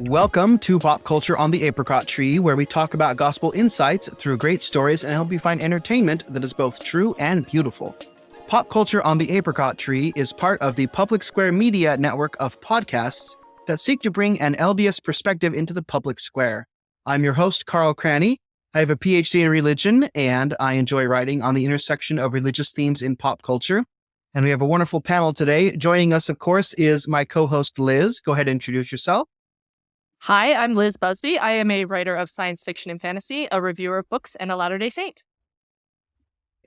Welcome to Pop Culture on the Apricot Tree, where we talk about gospel insights through great stories and help you find entertainment that is both true and beautiful. Pop Culture on the Apricot Tree is part of the Public Square Media network of podcasts that seek to bring an LDS perspective into the public square. I'm your host, Carl Cranney. I have a PhD in religion, and I enjoy writing on the intersection of religious themes in pop culture. And we have a wonderful panel today. Joining us, of course, is my co-host, Liz. Go ahead and introduce yourself. Hi, I'm Liz Busby. I am a writer of science fiction and fantasy, a reviewer of books, and a Latter-day Saint.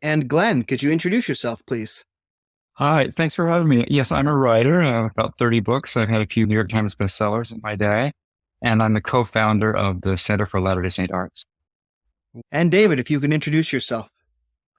And Glenn, could you introduce yourself, please? Hi, thanks for having me. Yes, I'm a writer, about 30 books. I've had a few New York Times bestsellers in my day, and I'm the co-founder of the Center for Latter-day Saint Arts. And David, if you can introduce yourself.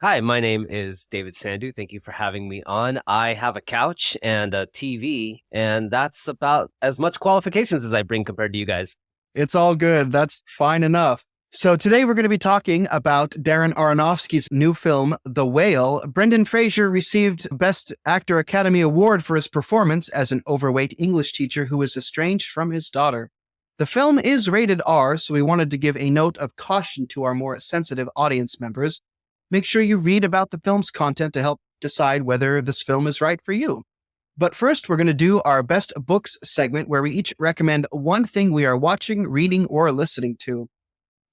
Hi, my name is David Sandhu. Thank you for having me on. I have a couch and a TV, and that's about as much qualifications as I bring compared to you guys. It's all good. That's fine enough. So today we're going to be talking about Darren Aronofsky's new film, The Whale. Brendan Fraser received Best Actor Academy Award for his performance as an overweight English teacher who is estranged from his daughter. The film is rated R, so we wanted to give a note of caution to our more sensitive audience members. Make sure you read about the film's content to help decide whether this film is right for you. But first, we're going to do our Best Books segment where we each recommend one thing we are watching, reading, or listening to.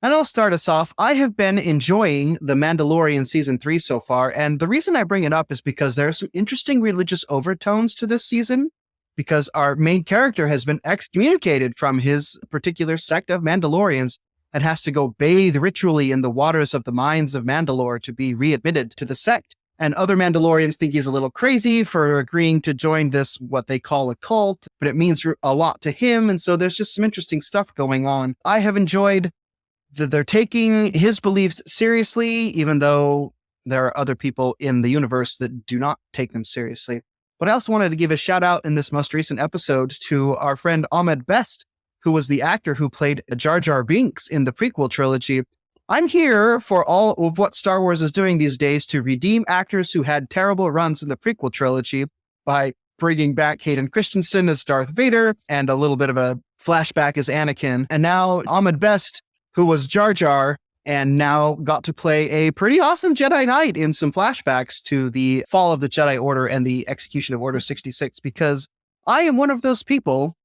And I'll start us off. I have been enjoying The Mandalorian Season 3 so far, and the reason I bring it up is because there are some interesting religious overtones to this season, because our main character has been excommunicated from his particular sect of Mandalorians and has to go bathe ritually in the waters of the mines of Mandalore to be readmitted to the sect. And other Mandalorians think he's a little crazy for agreeing to join this, what they call a cult, but it means a lot to him. And so there's just some interesting stuff going on. I have enjoyed that they're taking his beliefs seriously, even though there are other people in the universe that do not take them seriously. But I also wanted to give a shout out in this most recent episode to our friend Ahmed Best, who was the actor who played Jar Jar Binks in the prequel trilogy. I'm here for all of what Star Wars is doing these days to redeem actors who had terrible runs in the prequel trilogy by bringing back Hayden Christensen as Darth Vader and a little bit of a flashback as Anakin. And now Ahmed Best, who was Jar Jar, and now got to play a pretty awesome Jedi Knight in some flashbacks to the fall of the Jedi Order and the execution of Order 66, because I am one of those people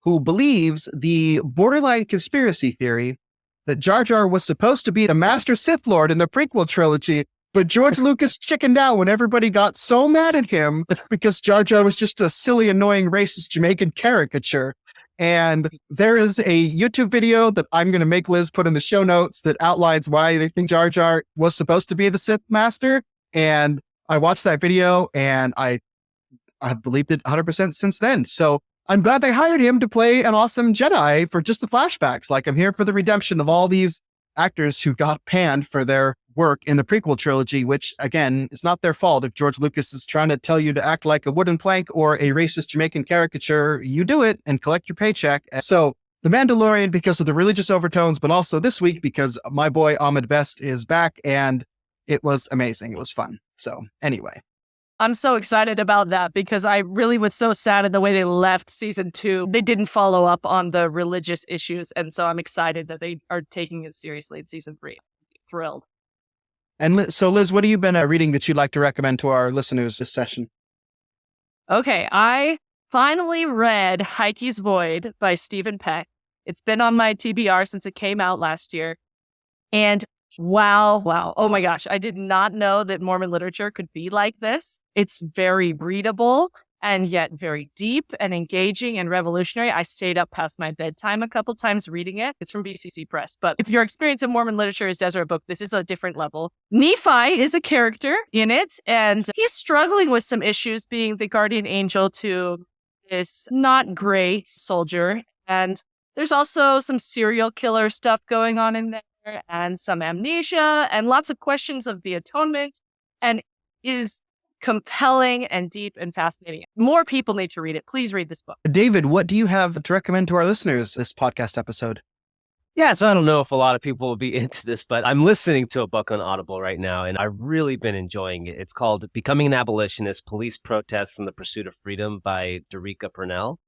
who believes the borderline conspiracy theory that Jar Jar was supposed to be the Master Sith Lord in the prequel trilogy, but George Lucas chickened out when everybody got so mad at him because Jar Jar was just a silly, annoying, racist Jamaican caricature. And there is a YouTube video that I'm going to make Liz put in the show notes that outlines why they think Jar Jar was supposed to be the Sith Master. And I watched that video and I've believed it 100% since then. So I'm glad they hired him to play an awesome Jedi for just the flashbacks. Like, I'm here for the redemption of all these actors who got panned for their work in the prequel trilogy, which, again, is not their fault. If George Lucas is trying to tell you to act like a wooden plank or a racist Jamaican caricature, you do it and collect your paycheck. So The Mandalorian, because of the religious overtones, but also this week because my boy Ahmed Best is back, and it was amazing. It was fun. So anyway. I'm so excited about that because I really was so sad at the way they left season 2. They didn't follow up on the religious issues. And so I'm excited that they are taking it seriously in season 3. Thrilled. And so, Liz, what have you been reading that you'd like to recommend to our listeners this session? Okay, I finally read Heike's Void by Stephen Peck. It's been on my TBR since it came out last year. And wow. Oh my gosh. I did not know that Mormon literature could be like this. It's very readable and yet very deep and engaging and revolutionary. I stayed up past my bedtime a couple times reading it. It's from BCC Press. But if your experience in Mormon literature is Deseret Book, this is a different level. Nephi is a character in it, and he's struggling with some issues being the guardian angel to this not great soldier. And there's also some serial killer stuff going on in there, and some amnesia and lots of questions of the atonement, and is compelling and deep and fascinating. More people need to read it. Please read this book. David, what do you have to recommend to our listeners this podcast episode? Yeah, so I don't know if a lot of people will be into this, but I'm listening to a book on Audible right now, and I've really been enjoying it. It's called Becoming an Abolitionist, Police Protests and the Pursuit of Freedom by Derica Purnell.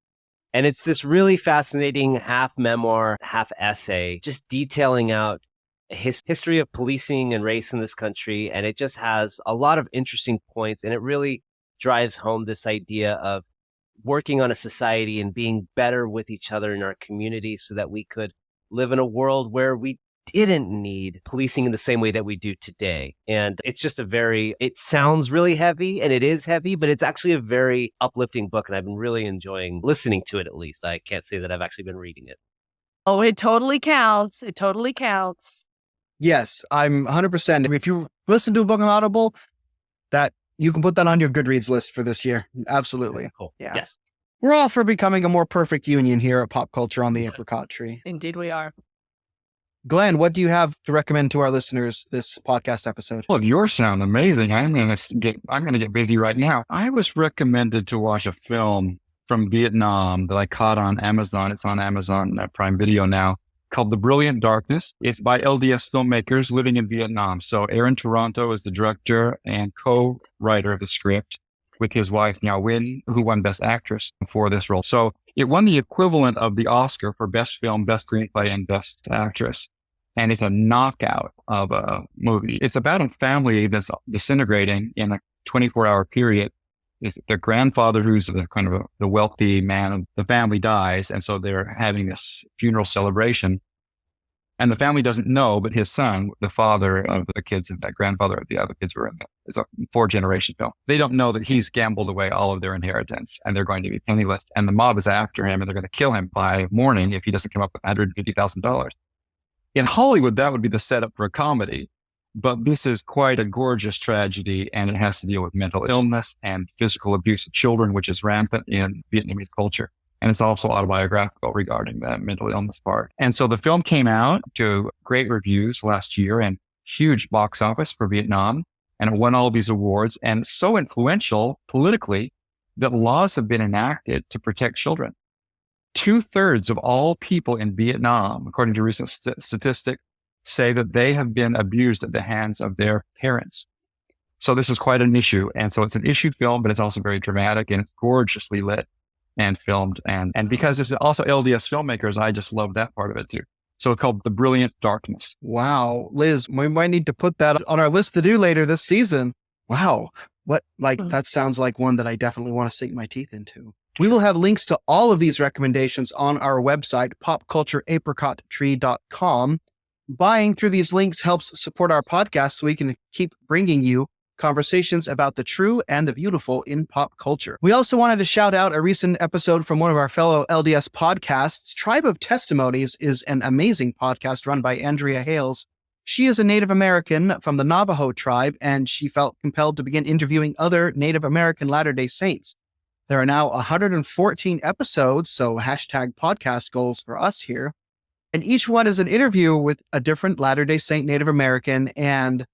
And it's this really fascinating half memoir, half essay, just detailing out history of policing and race in this country. And it just has a lot of interesting points. And it really drives home this idea of working on a society and being better with each other in our community so that we could live in a world where we didn't need policing in the same way that we do today. And it's just it sounds really heavy, and it is heavy, but it's actually a very uplifting book. And I've been really enjoying listening to it, at least. I can't say that I've actually been reading it. Oh, it totally counts. It totally counts. Yes, I'm 100%. If you listen to a book on Audible, that you can put that on your Goodreads list for this year. Absolutely. Cool. Yeah. Yes. We're all for becoming a more perfect union here at Pop Culture on the Apricot Tree. Indeed we are. Glenn, what do you have to recommend to our listeners this podcast episode? Look, yours sound amazing. I'm gonna get busy right now. I was recommended to watch a film from Vietnam that I caught on Amazon. It's on Amazon Prime Video now, called The Brilliant Darkness. It's by LDS filmmakers living in Vietnam. So Aaron Toronto is the director and co-writer of the script with his wife, Nha Nguyen, who won Best Actress for this role. So it won the equivalent of the Oscar for Best Film, Best Screenplay, and Best Actress. And it's a knockout of a movie. It's about a family that's disintegrating in a 24-hour period. It's the grandfather, who's the wealthy man of the family, dies. And so they're having this funeral celebration. And the family doesn't know, but his son, the father of the kids and that grandfather of the other kids were in it. It's a 4-generation film. They don't know that he's gambled away all of their inheritance and they're going to be penniless. And the mob is after him and they're going to kill him by morning if he doesn't come up with $150,000. In Hollywood, that would be the setup for a comedy. But this is quite a gorgeous tragedy, and it has to deal with mental illness and physical abuse of children, which is rampant in Vietnamese culture. And it's also autobiographical regarding that mental illness part. And so the film came out to great reviews last year and huge box office for Vietnam, and it won all these awards, and so influential politically that laws have been enacted to protect children. 2/3 of all people in Vietnam, according to recent statistics, say that they have been abused at the hands of their parents. So this is quite an issue. And so it's an issue film, but it's also very dramatic and it's gorgeously lit and filmed. And because it's also LDS filmmakers, I just love that part of it too. So it's called The Brilliant Darkness. Wow. Liz, we might need to put that on our list to do later this season. Wow. That sounds like one that I definitely want to sink my teeth into. We will have links to all of these recommendations on our website, popcultureapricottree.com. Buying through these links helps support our podcast so we can keep bringing you conversations about the true and the beautiful in pop culture. We also wanted to shout out a recent episode from one of our fellow LDS podcasts. Tribe of Testimonies is an amazing podcast run by Andrea Hales. She is a Native American from the Navajo tribe, and she felt compelled to begin interviewing other Native American Latter-day Saints. There are now 114 episodes, so #podcast goals for us here. And each one is an interview with a different Latter-day Saint Native American. And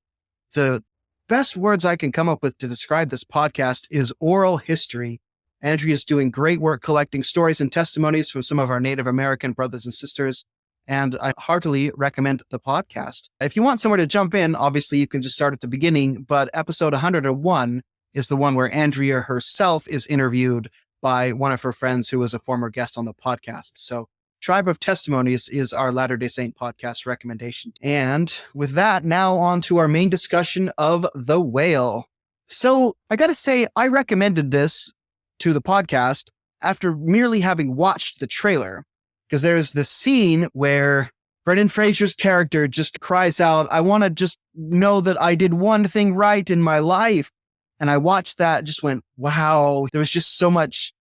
the best words I can come up with to describe this podcast is oral history. Andrea is doing great work collecting stories and testimonies from some of our Native American brothers and sisters. And I heartily recommend the podcast. If you want somewhere to jump in, obviously you can just start at the beginning, but episode 101 is the one where Andrea herself is interviewed by one of her friends who was a former guest on the podcast. So Tribe of Testimonies is our Latter-day Saint podcast recommendation. And with that, now on to our main discussion of The Whale. So I got to say, I recommended this to the podcast after merely having watched the trailer, because there's this scene where Brendan Fraser's character just cries out, I want to just know that I did one thing right in my life. And I watched that, just went, wow, there was just so much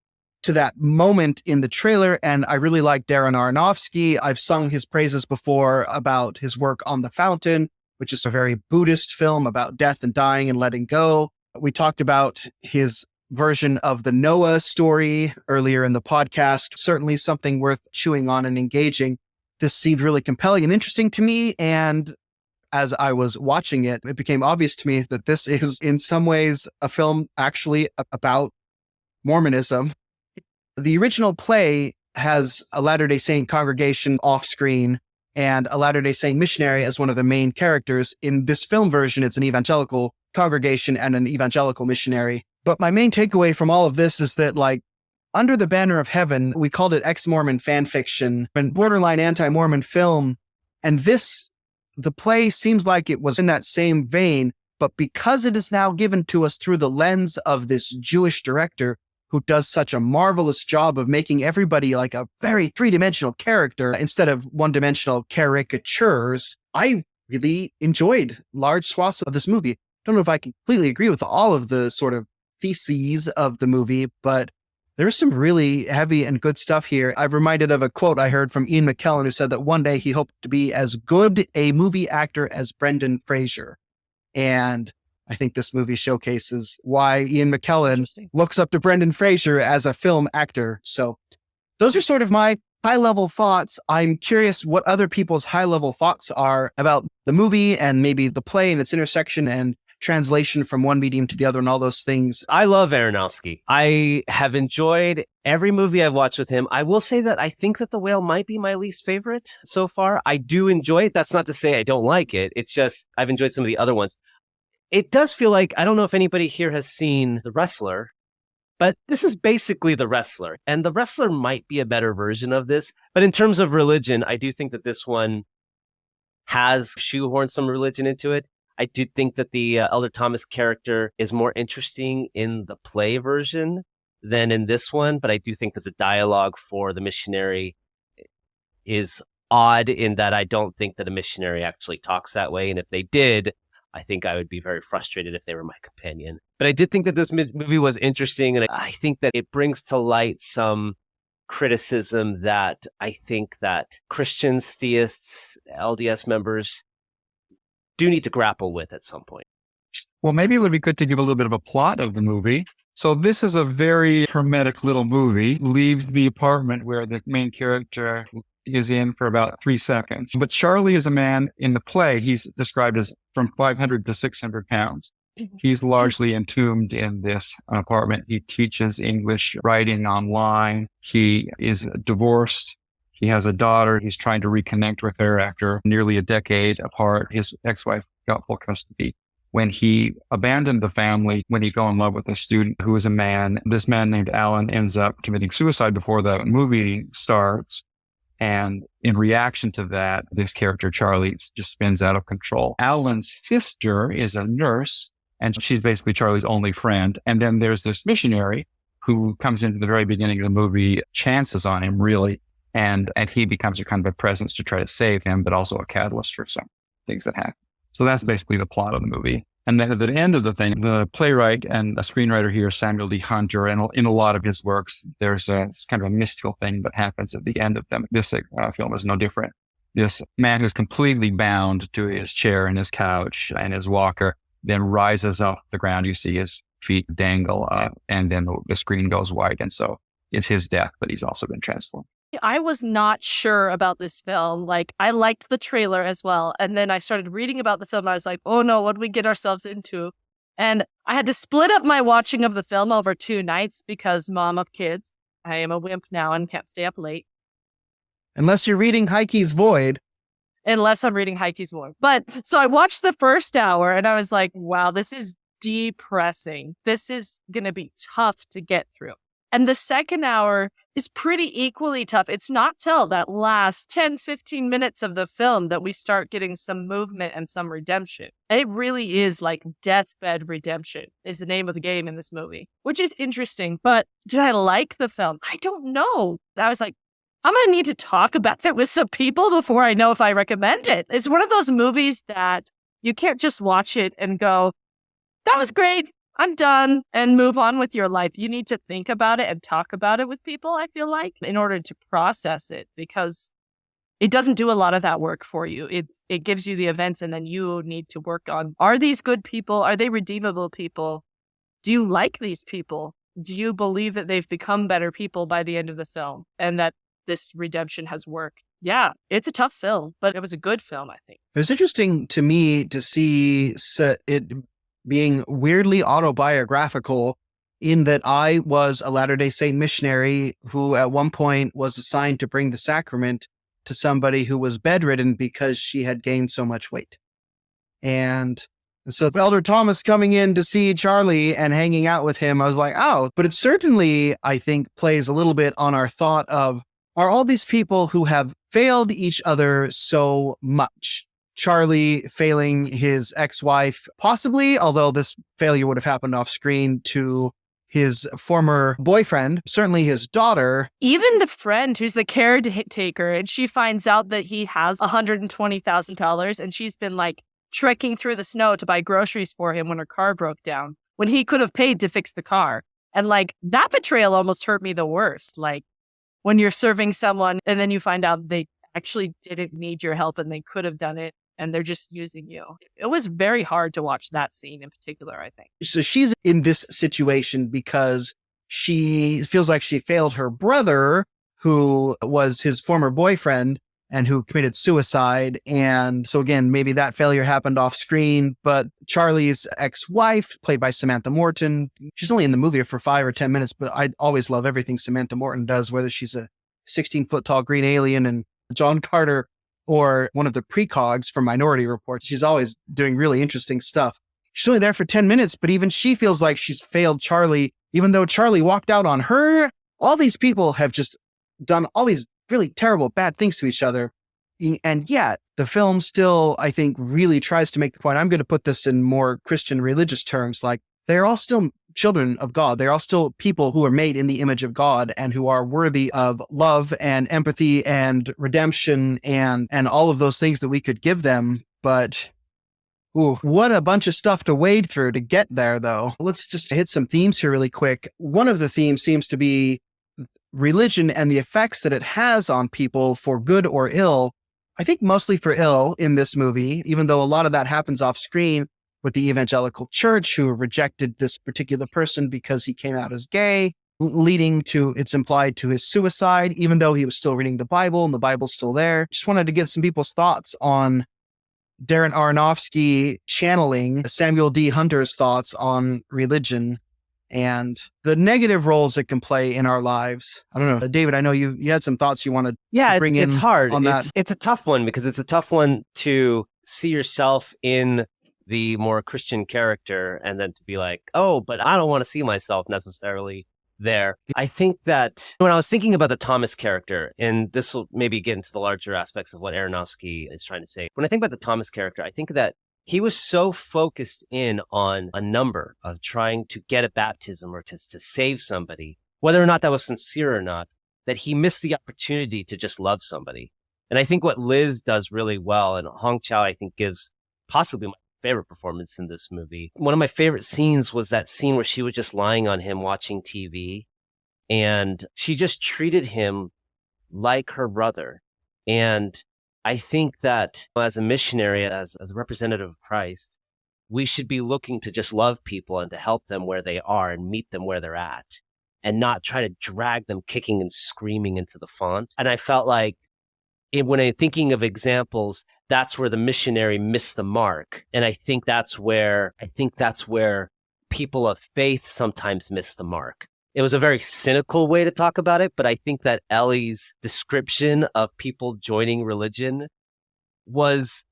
to that moment in the trailer. And I really like Darren Aronofsky. I've sung his praises before about his work on The Fountain, which is a very Buddhist film about death and dying and letting go. We talked about his version of the Noah story earlier in the podcast. Certainly something worth chewing on and engaging. This seemed really compelling and interesting to me. And as I was watching it, it became obvious to me that this is in some ways a film actually about Mormonism. The original play has a Latter-day Saint congregation off screen and a Latter-day Saint missionary as one of the main characters. In this film version, it's an evangelical congregation and an evangelical missionary. But my main takeaway from all of this is that, Under the Banner of Heaven, we called it ex-Mormon fan fiction and borderline anti-Mormon film. And the play seems like it was in that same vein, but because it is now given to us through the lens of this Jewish director who does such a marvelous job of making everybody like a very three-dimensional character instead of one-dimensional caricatures, I really enjoyed large swaths of this movie. Don't know if I completely agree with all of the sort of theses of the movie, but there's some really heavy and good stuff here. I'm reminded of a quote I heard from Ian McKellen, who said that one day he hoped to be as good a movie actor as Brendan Fraser. And I think this movie showcases why Ian McKellen looks up to Brendan Fraser as a film actor. So those are sort of my high-level thoughts. I'm curious what other people's high-level thoughts are about the movie and maybe the play and its intersection and translation from one medium to the other and all those things. I love Aronofsky. I have enjoyed every movie I've watched with him. I will say that I think that The Whale might be my least favorite so far. I do enjoy it. That's not to say I don't like it. It's just I've enjoyed some of the other ones. It does feel like, I don't know if anybody here has seen The Wrestler, but this is basically The Wrestler. And The Wrestler might be a better version of this. But in terms of religion, I do think that this one has shoehorned some religion into it. I do think that the Elder Thomas character is more interesting in the play version than in this one, but I do think that the dialogue for the missionary is odd in that I don't think that a missionary actually talks that way. And if they did, I think I would be very frustrated if they were my companion. But I did think that this movie was interesting, and I think that it brings to light some criticism that I think that Christians, theists, LDS members do need to grapple with at some point. Well, maybe it would be good to give a little bit of a plot of the movie. So this is a very hermetic little movie, leaves the apartment where the main character is in for about 3 seconds. But Charlie is a man in the play. He's described as from 500 to 600 pounds. He's largely entombed in this apartment. He teaches English writing online. He is divorced. He has a daughter. He's trying to reconnect with her after nearly a decade apart. His ex-wife got full custody. When he abandoned the family, when he fell in love with a student who is a man, this man named Alan ends up committing suicide before the movie starts. And in reaction to that, this character, Charlie, just spins out of control. Alan's sister is a nurse, and she's basically Charlie's only friend. And then there's this missionary who comes into the very beginning of the movie, chances on him, really. And he becomes a kind of a presence to try to save him, but also a catalyst for some things that happen. So that's basically the plot of the movie. And then at the end of the thing, the playwright and a screenwriter here, Samuel D. Hunter, and in a lot of his works, there's it's kind of a mystical thing that happens at the end of them. This film is no different. This man who's completely bound to his chair and his couch and his walker then rises off the ground. You see his feet dangle, and then the screen goes white. And so it's his death, but he's also been transformed. I was not sure about this film. Like, I liked the trailer as well. And then I started reading about the film. I was like, oh no, what did we get ourselves into? And I had to split up my watching of the film over 2 nights because mom of kids. I am a wimp now and can't stay up late. Unless you're reading Heike's Void. Unless I'm reading Heike's Void. But so I watched the first hour and I was like, wow, this is depressing. This is going to be tough to get through. And the second hour is pretty equally tough. It's not till that last 10, 15 minutes of the film that we start getting some movement and some redemption. It really is like deathbed redemption is the name of the game in this movie, which is interesting. But did I like the film? I don't know. I was like, I'm going to need to talk about that with some people before I know if I recommend it. It's one of those movies that you can't just watch it and go, that was great, I'm done, and move on with your life. You need to think about it and talk about it with people, I feel like, in order to process it, because it doesn't do a lot of that work for you. It gives you the events, and then you need to work on, are these good people? Are they redeemable people? Do you like these people? Do you believe that they've become better people by the end of the film and that this redemption has worked? Yeah, it's a tough film, but it was a good film, I think. It was interesting to me to see it being weirdly autobiographical in that I was a Latter-day Saint missionary who at one point was assigned to bring the sacrament to somebody who was bedridden because she had gained so much weight. And So Elder Thomas coming in to see Charlie and hanging out with him, I was like, oh, but it certainly, I think, plays a little bit on our thought of, are all these people who have failed each other so much? Charlie failing his ex-wife, possibly, although this failure would have happened off screen, to his former boyfriend, certainly his daughter. Even the friend who's the caretaker, and she finds out that he has $120,000 and she's been like trekking through the snow to buy groceries for him when her car broke down, when he could have paid to fix the car. And like that betrayal almost hurt me the worst. Like when you're serving someone and then you find out they actually didn't need your help and they could have done it and they're just using you. It was very hard to watch that scene in particular, I think. So she's in this situation because she feels like she failed her brother, who was his former boyfriend and who committed suicide. And so again, maybe that failure happened off screen, but Charlie's ex-wife, played by Samantha Morton, she's only in the movie for 5 or 10 minutes, but I always love everything Samantha Morton does, whether she's a 16-foot tall green alien and John Carter or one of the precogs from Minority Report. She's always doing really interesting stuff. She's only there for 10 minutes, but even she feels like she's failed Charlie, even though Charlie walked out on her. All these people have just done all these really terrible, bad things to each other. And yet the film still, I think, really tries to make the point. I'm going to put this in more Christian religious terms, like they're all still children of God. They're all still people who are made in the image of God and who are worthy of love and empathy and redemption and all of those things that we could give them. But what a bunch of stuff to wade through to get there, though. Let's just hit some themes here really quick. One of the themes seems to be religion and the effects that it has on people for good or ill. I think mostly for ill in this movie, even though a lot of that happens off screen with the evangelical church who rejected this particular person because he came out as gay, leading to, it's implied, to his suicide, even though he was still reading the Bible and the Bible's still there. Just wanted to get some people's thoughts on Darren Aronofsky channeling Samuel D. Hunter's thoughts on religion and the negative roles it can play in our lives. I don't know. David, I know you had some thoughts you wanted to bring in. It's hard. On that. It's a tough one because it's a tough one to see yourself in the more Christian character and then to be like, oh, but I don't want to see myself necessarily there. I think that when I was thinking about the Thomas character, and this will maybe get into the larger aspects of what Aronofsky is trying to say. When I think about the Thomas character, I think that he was so focused in on a number of trying to get a baptism or to save somebody, whether or not that was sincere or not, that he missed the opportunity to just love somebody. And I think what Liz does really well, and Hong Chow, I think, gives possibly my favorite performance in this movie. One of my favorite scenes was that scene where she was just lying on him watching TV, and she just treated him like her brother. And I think that as a missionary, as a representative of Christ, we should be looking to just love people and to help them where they are and meet them where they're at and not try to drag them kicking and screaming into the font. And I felt like when I'm thinking of examples, that's where the missionary missed the mark. And I think that's where people of faith sometimes miss the mark. It was a very cynical way to talk about it, but I think that Ellie's description of people joining religion was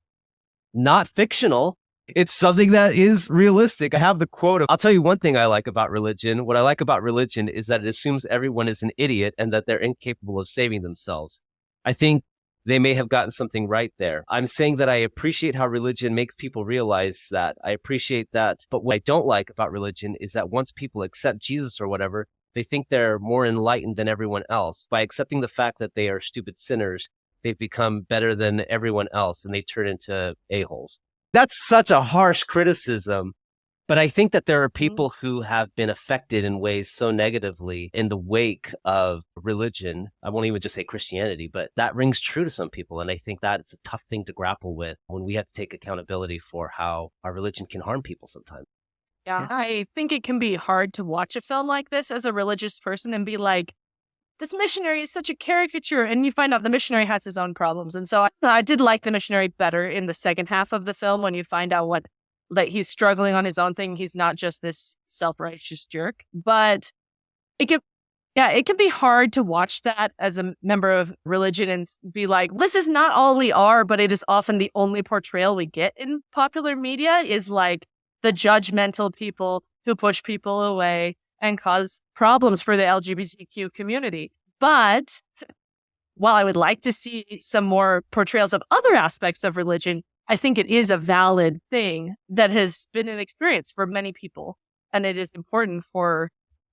not fictional. It's something that is realistic. I have the quote of, I'll tell you one thing I like about religion. What I like about religion is that it assumes everyone is an idiot and that they're incapable of saving themselves. I think they may have gotten something right there. I'm saying that I appreciate how religion makes people realize that. I appreciate that. But what I don't like about religion is that once people accept Jesus or whatever, they think they're more enlightened than everyone else. By accepting the fact that they are stupid sinners, they've become better than everyone else and they turn into a-holes. That's such a harsh criticism. But I think that there are people who have been affected in ways so negatively in the wake of religion. I won't even just say Christianity, but that rings true to some people. And I think that it's a tough thing to grapple with when we have to take accountability for how our religion can harm people sometimes. Yeah, I think it can be hard to watch a film like this as a religious person and be like, this missionary is such a caricature. And you find out the missionary has his own problems. And so I did like the missionary better in the second half of the film when you find out that he's struggling on his own thing. He's not just this self-righteous jerk. But it can be hard to watch that as a member of religion and be like, this is not all we are, but it is often the only portrayal we get in popular media is like the judgmental people who push people away and cause problems for the LGBTQ community. But while I would like to see some more portrayals of other aspects of religion, I think it is a valid thing that has been an experience for many people. And it is important for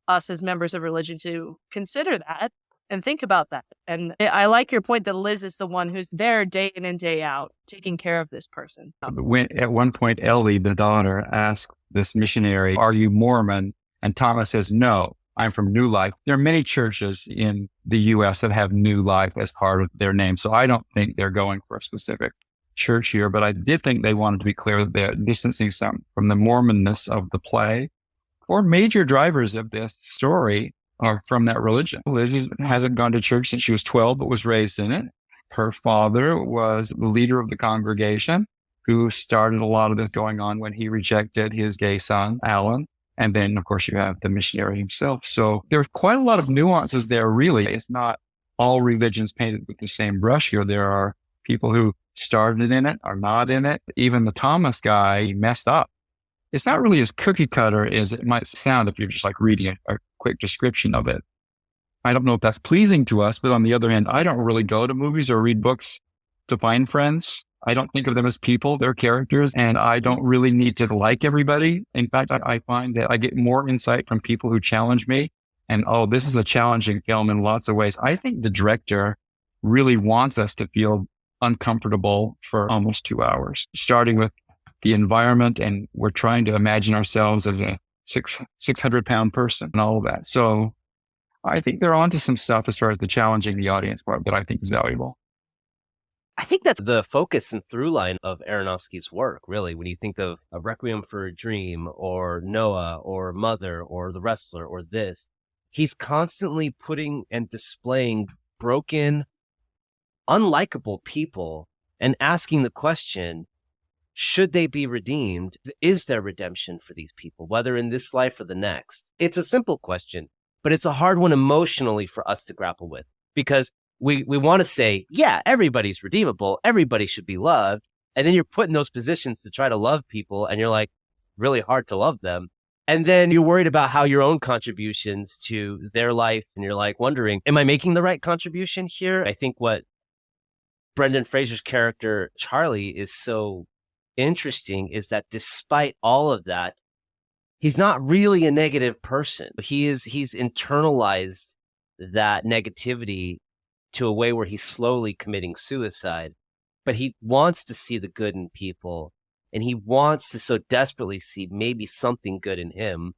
us as members of religion to consider that and think about that. And I like your point that Liz is the one who's there day in and day out, taking care of this person. At one point, Ellie, the daughter, asked this missionary, "Are you Mormon?" And Thomas says, "No, I'm from New Life." There are many churches in the U.S. that have New Life as part of their name. So I don't think they're going for a specific church here, but I did think they wanted to be clear that they're distancing some from the Mormonness of the play. Or major drivers of this story are from that religion. Liz hasn't gone to church since she was 12, but was raised in it. Her father was the leader of the congregation who started a lot of this going on when he rejected his gay son, Alan. And then, of course, you have the missionary himself. So there's quite a lot of nuances there, really. It's not all religions painted with the same brush here. There are people who started in it, are not in it. Even the Thomas guy, he messed up. It's not really as cookie cutter as it might sound if you're just like reading a quick description of it. I don't know if that's pleasing to us, but on the other hand, I don't really go to movies or read books to find friends. I don't think of them as people, they're characters, and I don't really need to like everybody. In fact, I find that I get more insight from people who challenge me. And, oh, this is a challenging film in lots of ways. I think the director really wants us to feel uncomfortable for almost 2 hours, starting with the environment, and we're trying to imagine ourselves as a 600-pound person and all of that. So I think they're onto some stuff as far as the challenging the audience part that I think is valuable. I think that's the focus and through line of Aronofsky's work, really. When you think of A Requiem for a Dream or Noah or Mother or The Wrestler or this, he's constantly putting and displaying broken, unlikable people and asking the question, should they be redeemed? Is there redemption for these people, whether in this life or the next? It's a simple question, but it's a hard one emotionally for us to grapple with, because we want to say, yeah, everybody's redeemable. Everybody should be loved. And then you're put in those positions to try to love people, and you're like, really hard to love them. And then you're worried about how your own contributions to their life, and you're like wondering, am I making the right contribution here? I think what Brendan Fraser's character, Charlie, is so interesting is that despite all of that, he's not really a negative person. He's internalized that negativity to a way where he's slowly committing suicide, but he wants to see the good in people, and he wants to so desperately see maybe something good in him.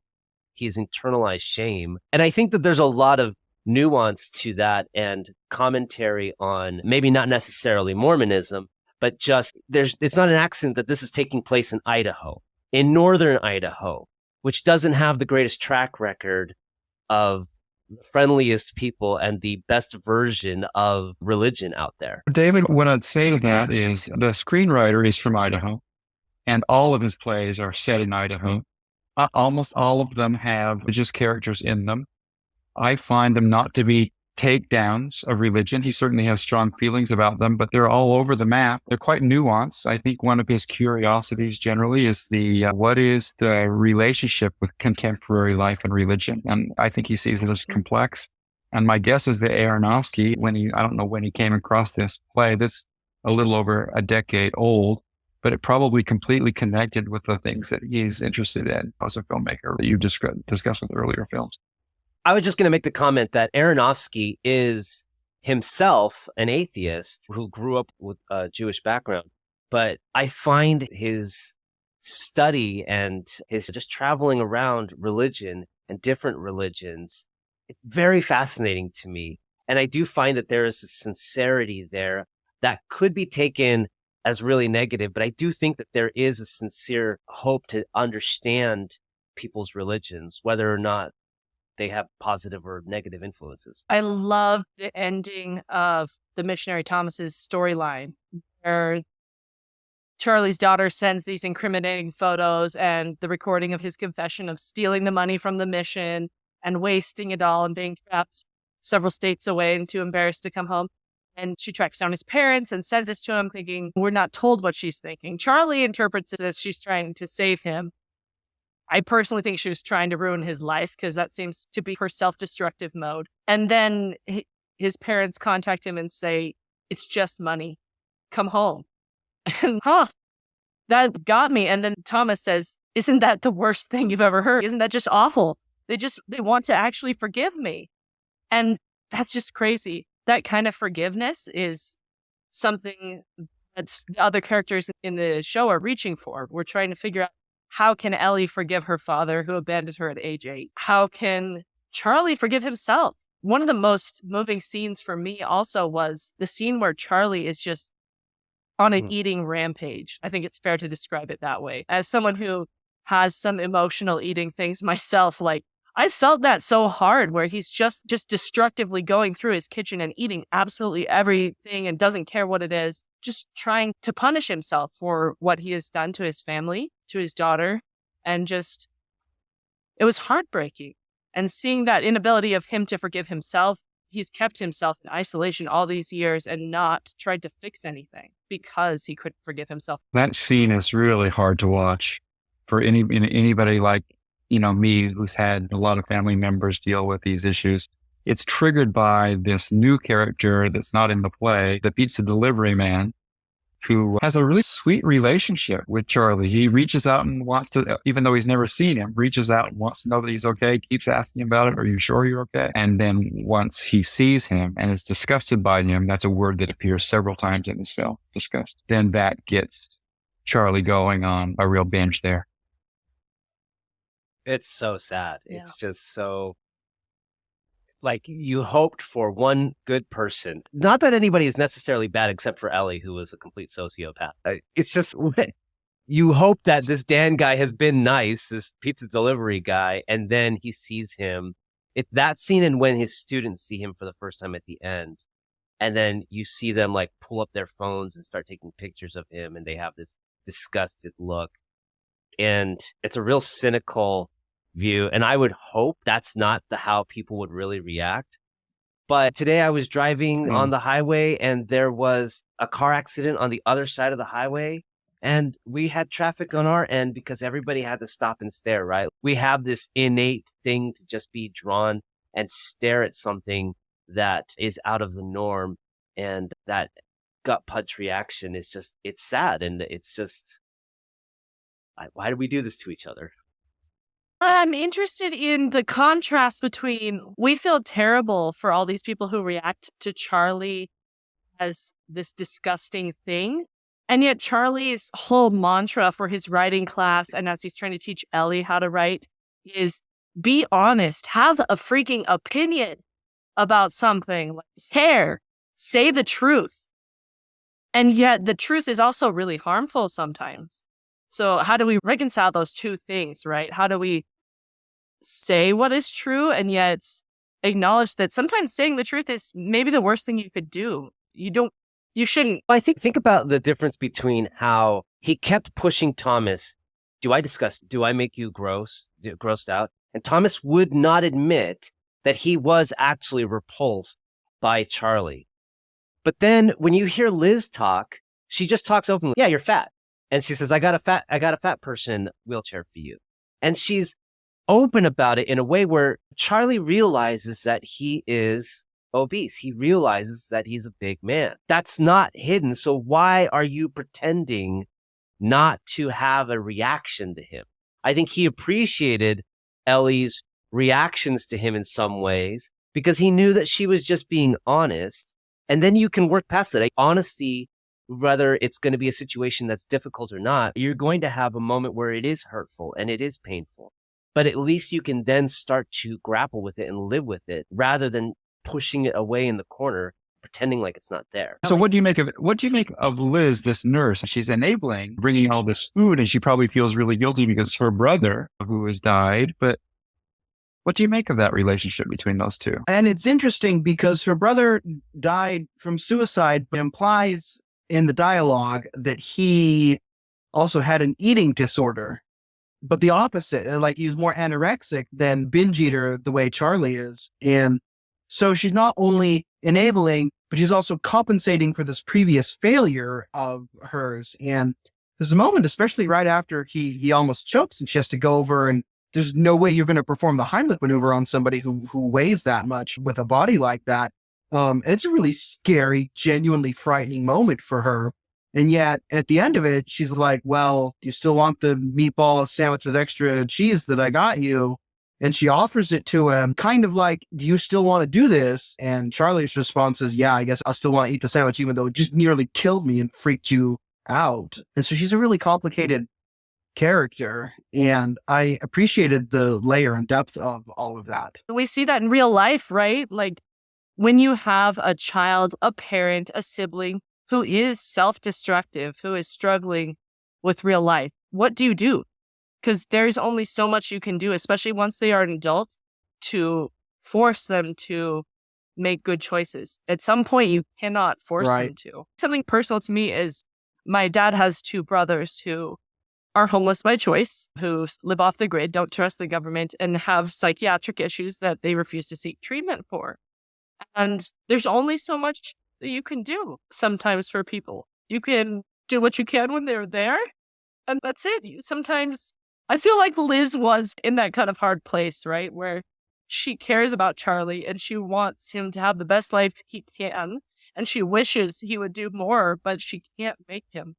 He has internalized shame. And I think that there's a lot of nuance to that and commentary on maybe not necessarily Mormonism, but just it's not an accident that this is taking place in Idaho, in northern Idaho, which doesn't have the greatest track record of the friendliest people and the best version of religion out there. David, what I'd say to that is the screenwriter is from Idaho, and all of his plays are set in Idaho. Almost all of them have religious characters in them. I find them not to be takedowns of religion. He certainly has strong feelings about them, but they're all over the map. They're quite nuanced. I think one of his curiosities generally is what is the relationship with contemporary life and religion? And I think he sees it as complex. And my guess is that Aronofsky, I don't know when he came across this play, that's a little over a decade old, but it probably completely connected with the things that he's interested in as a filmmaker that you discussed with earlier films. I was just going to make the comment that Aronofsky is himself an atheist who grew up with a Jewish background, but I find his study and his just traveling around religion and different religions, it's very fascinating to me. And I do find that there is a sincerity there that could be taken as really negative, but I do think that there is a sincere hope to understand people's religions, whether or not they have positive or negative influences. I love the ending of the missionary Thomas's storyline, where Charlie's daughter sends these incriminating photos and the recording of his confession of stealing the money from the mission and wasting it all and being trapped several states away and too embarrassed to come home. And she tracks down his parents and sends this to him thinking, we're not told what she's thinking. Charlie interprets it as she's trying to save him. I personally think she was trying to ruin his life because that seems to be her self-destructive mode. And then his parents contact him and say, it's just money. Come home. And that got me. And then Thomas says, isn't that the worst thing you've ever heard? Isn't that just awful? They want to actually forgive me. And that's just crazy. That kind of forgiveness is something that the other characters in the show are reaching for. We're trying to figure out, how can Ellie forgive her father who abandoned her at age 8? How can Charlie forgive himself? One of the most moving scenes for me also was the scene where Charlie is just on an eating rampage. I think it's fair to describe it that way. As someone who has some emotional eating things myself, like, I felt that so hard where he's just destructively going through his kitchen and eating absolutely everything and doesn't care what it is, just trying to punish himself for what he has done to his family, to his daughter. And it was heartbreaking. And seeing that inability of him to forgive himself, he's kept himself in isolation all these years and not tried to fix anything because he couldn't forgive himself. That scene is really hard to watch for anybody like, me, who's had a lot of family members deal with these issues. It's triggered by this new character that's not in the play, the pizza delivery man, who has a really sweet relationship with Charlie. He reaches out and wants to, even though he's never seen him, reaches out and wants to know that he's okay, keeps asking about it. Are you sure you're okay? And then once he sees him and is disgusted by him, that's a word that appears several times in this film, disgust. Then that gets Charlie going on a real binge there. It's so sad. Yeah. It's just so, like, you hoped for one good person. Not that anybody is necessarily bad except for Ellie, who was a complete sociopath. It's just, you hope that this Dan guy has been nice, this pizza delivery guy, and then he sees him. It's that scene and when his students see him for the first time at the end. And then you see them like pull up their phones and start taking pictures of him, and they have this disgusted look. And it's a real cynical view. And I would hope that's not how people would really react. But today I was driving on the highway and there was a car accident on the other side of the highway. And we had traffic on our end because everybody had to stop and stare, right? We have this innate thing to just be drawn and stare at something that is out of the norm. And that gut punch reaction is just, it's sad. And it's just, why do we do this to each other? I'm interested in the contrast between, we feel terrible for all these people who react to Charlie as this disgusting thing. And yet Charlie's whole mantra for his writing class, and as he's trying to teach Ellie how to write, is be honest, have a freaking opinion about something, like care, say the truth. And yet the truth is also really harmful sometimes. So how do we reconcile those two things, right? How do we say what is true and yet acknowledge that sometimes saying the truth is maybe the worst thing you could do? You shouldn't. I think about the difference between how he kept pushing Thomas. Do I disgust? Do I make you grossed out? And Thomas would not admit that he was actually repulsed by Charlie. But then when you hear Liz talk, she just talks openly. Yeah, you're fat. And she says, I got a fat person wheelchair for you. And she's open about it in a way where Charlie realizes that he is obese. He realizes that he's a big man. That's not hidden. So why are you pretending not to have a reaction to him? I think he appreciated Ellie's reactions to him in some ways because he knew that she was just being honest. And then you can work past it. Honesty, whether it's going to be a situation that's difficult or not, you're going to have a moment where it is hurtful and it is painful. But at least you can then start to grapple with it and live with it rather than pushing it away in the corner, pretending like it's not there. So what do you make of it? What do you make of Liz, this nurse? She's enabling bringing all this food and she probably feels really guilty because it's her brother who has died. But what do you make of that relationship between those two? And it's interesting because her brother died from suicide, but implies in the dialogue that he also had an eating disorder, but the opposite, like he was more anorexic than binge eater the way Charlie is. And so she's not only enabling, but she's also compensating for this previous failure of hers. And there's a moment, especially right after he almost chokes and she has to go over, and there's no way you're going to perform the Heimlich maneuver on somebody who weighs that much with a body like that. And it's a really scary, genuinely frightening moment for her. And yet at the end of it, she's like, well, do you still want the meatball sandwich with extra cheese that I got you? And she offers it to him, kind of like, do you still want to do this? And Charlie's response is, yeah, I guess I still want to eat the sandwich, even though it just nearly killed me and freaked you out. And so she's a really complicated character. And I appreciated the layer and depth of all of that. We see that in real life, right? Like when you have a child, a parent, a sibling who is self-destructive, who is struggling with real life, what do you do? Because there's only so much you can do, especially once they are an adult, to force them to make good choices. At some point, you cannot force them to. Something personal to me is my dad has two brothers who are homeless by choice, who live off the grid, don't trust the government, and have psychiatric issues that they refuse to seek treatment for. And there's only so much that you can do sometimes for people. You can do what you can when they're there, and that's it. Sometimes I feel like Liz was in that kind of hard place, right? Where she cares about Charlie and she wants him to have the best life he can. And she wishes he would do more, but she can't make him.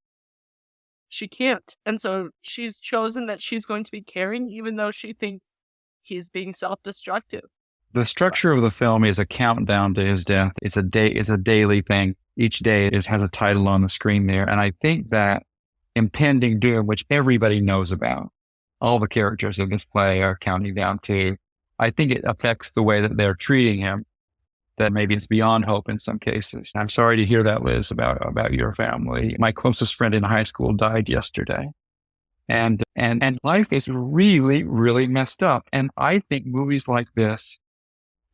She can't. And so she's chosen that she's going to be caring, even though she thinks he's being self-destructive. The structure of the film is a countdown to his death. It's a daily thing. Each day has a title on the screen there. And I think that impending doom, which everybody knows about, all the characters of this play are counting down to, I think it affects the way that they're treating him, that maybe it's beyond hope in some cases. I'm sorry to hear that, Liz, about your family. My closest friend in high school died yesterday. And life is really, really messed up. And I think movies like this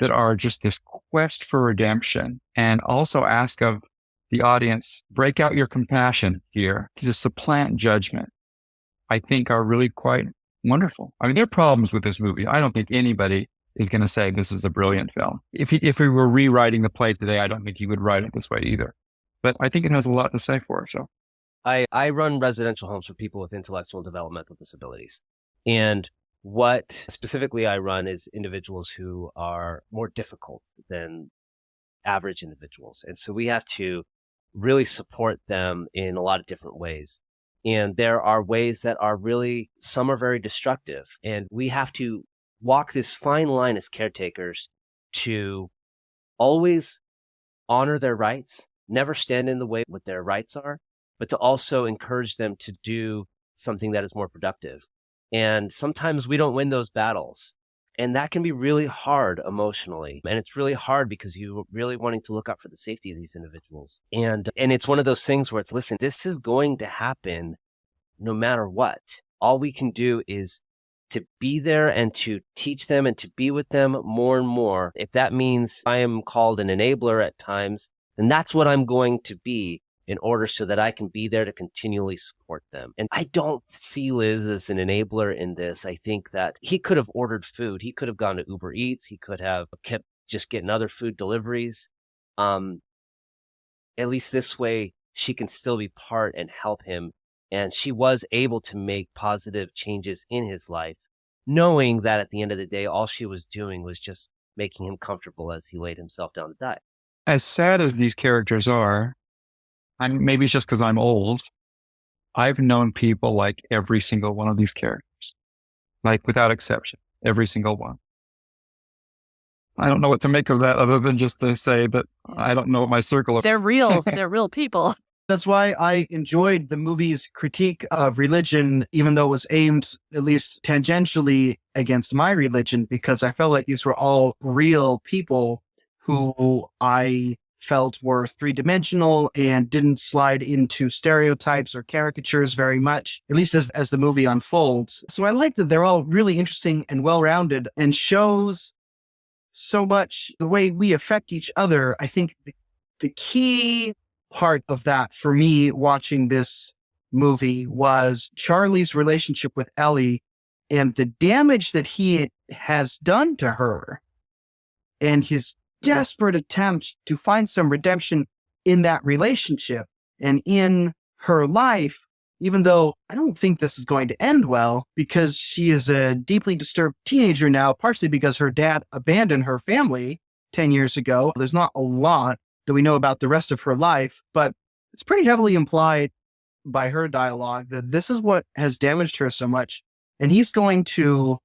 that are just this quest for redemption, and also ask of the audience, break out your compassion here to supplant judgment, I think are really quite wonderful. I mean, there are problems with this movie. I don't think anybody is going to say this is a brilliant film. If we were rewriting the play today, I don't think he would write it this way either. But I think it has a lot to say for it. So I run residential homes for people with intellectual and developmental disabilities. And what specifically I run is individuals who are more difficult than average individuals. And so we have to really support them in a lot of different ways. And there are ways that are really, some are very destructive. And we have to walk this fine line as caretakers to always honor their rights, never stand in the way what their rights are, but to also encourage them to do something that is more productive. And sometimes we don't win those battles. And that can be really hard emotionally. And it's really hard because you're really wanting to look out for the safety of these individuals. And it's one of those things where it's, listen, this is going to happen no matter what. All we can do is to be there and to teach them and to be with them more and more. If that means I am called an enabler at times, then that's what I'm going to be in order so that I can be there to continually support them. And I don't see Liz as an enabler in this. I think that he could have ordered food. He could have gone to Uber Eats. He could have kept just getting other food deliveries. At least this way, she can still be part and help him. And she was able to make positive changes in his life, knowing that at the end of the day, all she was doing was just making him comfortable as he laid himself down to die. as sad as these characters are, maybe it's just because I'm old, I've known people like every single one of these characters, like without exception, every single one. I don't know what to make of that other than just to say that I don't know what my circle is. They're real. They're real people. That's why I enjoyed the movie's critique of religion, even though it was aimed at least tangentially against my religion, because I felt like these were all real people who I felt were three-dimensional and didn't slide into stereotypes or caricatures very much, at least as the movie unfolds. So I like that they're all really interesting and well-rounded and shows so much the way we affect each other. I think the key part of that for me watching this movie was Charlie's relationship with Ellie and the damage that he has done to her and his desperate attempt to find some redemption in that relationship and in her life, even though I don't think this is going to end well because she is a deeply disturbed teenager now, partially because her dad abandoned her family 10 years ago. There's not a lot that we know about the rest of her life, but it's pretty heavily implied by her dialogue that this is what has damaged her so much. And he's going to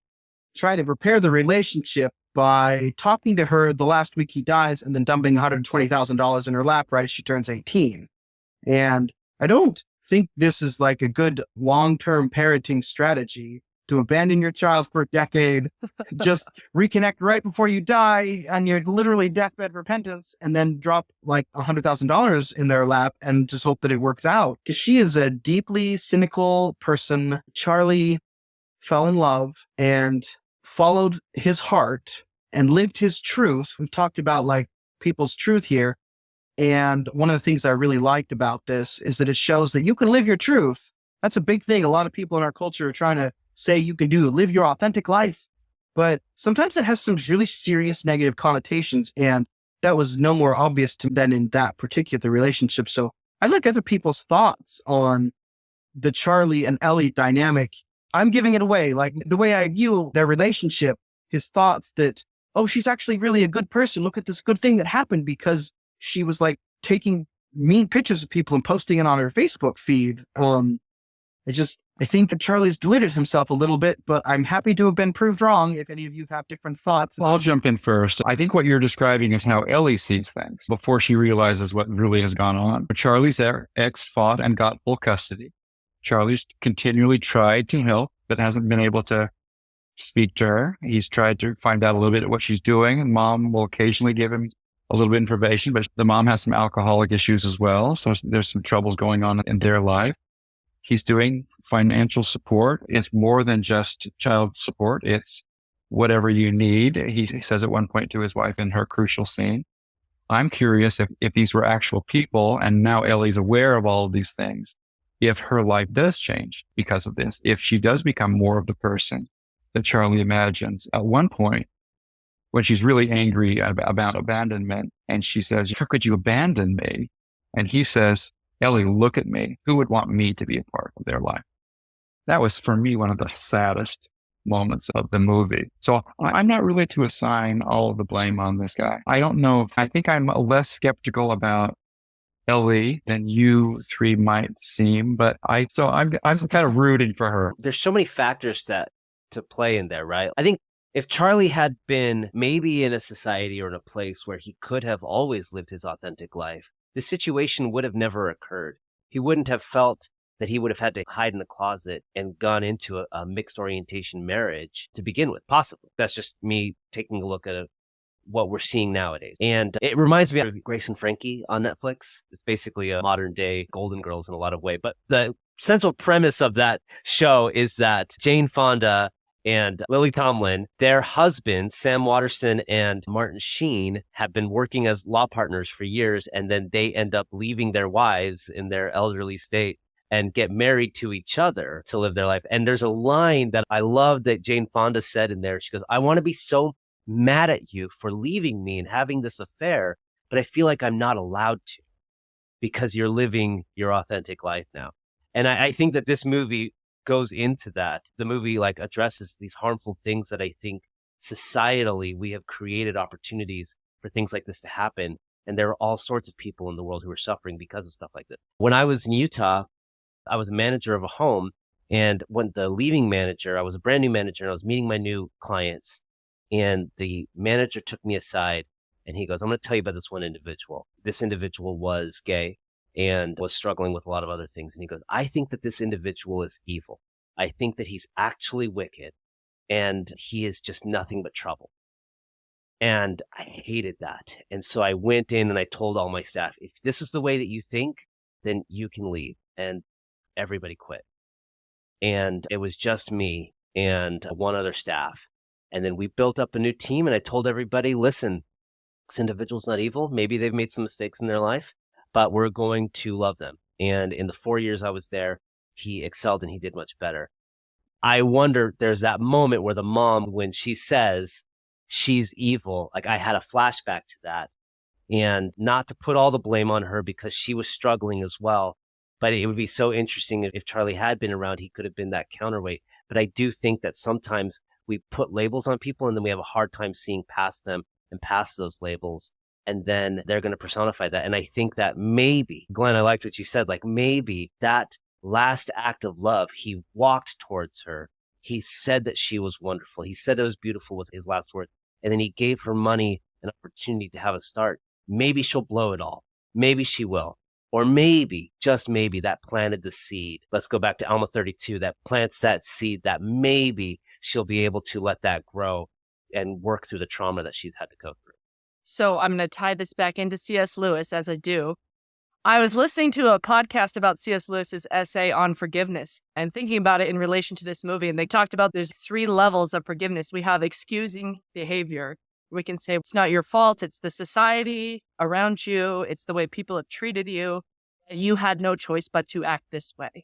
try to repair the relationship by talking to her the last week he dies and then dumping $120,000 in her lap right as she turns 18. And I don't think this is like a good long-term parenting strategy to abandon your child for a decade, just reconnect right before you die on your literally deathbed repentance, and then drop like $100,000 in their lap and just hope that it works out. Because she is a deeply cynical person. Charlie fell in love and followed his heart and lived his truth. We've talked about like people's truth here. And one of the things I really liked about this is that it shows that you can live your truth. That's a big thing. A lot of people in our culture are trying to say you can live your authentic life. But sometimes it has some really serious negative connotations. And that was no more obvious to me than in that particular relationship. So I'd like other people's thoughts on the Charlie and Ellie dynamic. I'm giving it away. Like the way I view their relationship, his thoughts that, oh, she's actually really a good person. Look at this good thing that happened because she was like taking mean pictures of people and posting it on her Facebook feed. I think that Charlie's deluded himself a little bit, but I'm happy to have been proved wrong if any of you have different thoughts. I'll jump in first. I think what you're describing is how Ellie sees things before she realizes what really has gone on. Charlie's ex fought and got full custody. Charlie's continually tried to help, but hasn't been able to speak to her. He's tried to find out a little bit of what she's doing, and mom will occasionally give him a little bit of information, but the mom has some alcoholic issues as well. So there's some troubles going on in their life. He's doing financial support. It's more than just child support. It's whatever you need. He says at one point to his wife in her crucial scene. I'm curious if these were actual people and now Ellie's aware of all of these things, if her life does change because of this, if she does become more of the person that Charlie imagines. At one point, when she's really angry about abandonment, and she says, how could you abandon me? And he says, Ellie, look at me. Who would want me to be a part of their life? That was, for me, one of the saddest moments of the movie. So I'm not really to assign all of the blame on this guy. I don't know. I think I'm less skeptical about Ellie than you three might seem, but I'm kind of rooting for her. There's so many factors to play in there, right? I think if Charlie had been maybe in a society or in a place where he could have always lived his authentic life, the situation would have never occurred. He wouldn't have felt that he would have had to hide in the closet and gone into a mixed orientation marriage to begin with, possibly. That's just me taking a look at what we're seeing nowadays. And it reminds me of Grace and Frankie on Netflix. It's basically a modern day Golden Girls in a lot of ways. But the central premise of that show is that Jane Fonda and Lily Tomlin, their husbands, Sam Waterston and Martin Sheen, have been working as law partners for years, and then they end up leaving their wives in their elderly state and get married to each other to live their life. And there's a line that I love that Jane Fonda said in there. She goes, I want to be so mad at you for leaving me and having this affair, but I feel like I'm not allowed to because you're living your authentic life now. And I think that this movie goes into that. The movie like addresses these harmful things that I think societally we have created opportunities for things like this to happen. And there are all sorts of people in the world who are suffering because of stuff like this. When I was in Utah, I was a manager of a home. And when the leaving manager, I was a brand new manager and I was meeting my new clients. And the manager took me aside and he goes, I'm going to tell you about this one individual. This individual was gay and was struggling with a lot of other things. And he goes, I think that this individual is evil. I think that he's actually wicked and he is just nothing but trouble. And I hated that. And so I went in and I told all my staff, if this is the way that you think, then you can leave. And everybody quit. And it was just me and one other staff. And then we built up a new team and I told everybody, listen, this individual's not evil. Maybe they've made some mistakes in their life, but we're going to love them. And in the 4 years I was there, he excelled and he did much better. I wonder, there's that moment where the mom, when she says she's evil, like I had a flashback to that. And not to put all the blame on her because she was struggling as well. But it would be so interesting if Charlie had been around, he could have been that counterweight. But I do think that sometimes we put labels on people and then we have a hard time seeing past them and past those labels. And then they're going to personify that. And I think that maybe, Glenn, I liked what you said, like maybe that last act of love, he walked towards her. He said that she was wonderful. He said it was beautiful with his last words. And then he gave her money, an opportunity to have a start. Maybe she'll blow it all. Maybe she will. Or maybe, just maybe, that planted the seed. Let's go back to Alma 32, that plants that seed that maybe she'll be able to let that grow and work through the trauma that she's had to go through. So I'm going to tie this back into C.S. Lewis, as I do. I was listening to a podcast about C.S. Lewis's essay on forgiveness and thinking about it in relation to this movie. And they talked about there's 3 levels of forgiveness. We have excusing behavior. We can say it's not your fault. It's the society around you. It's the way people have treated you. You had no choice but to act this way.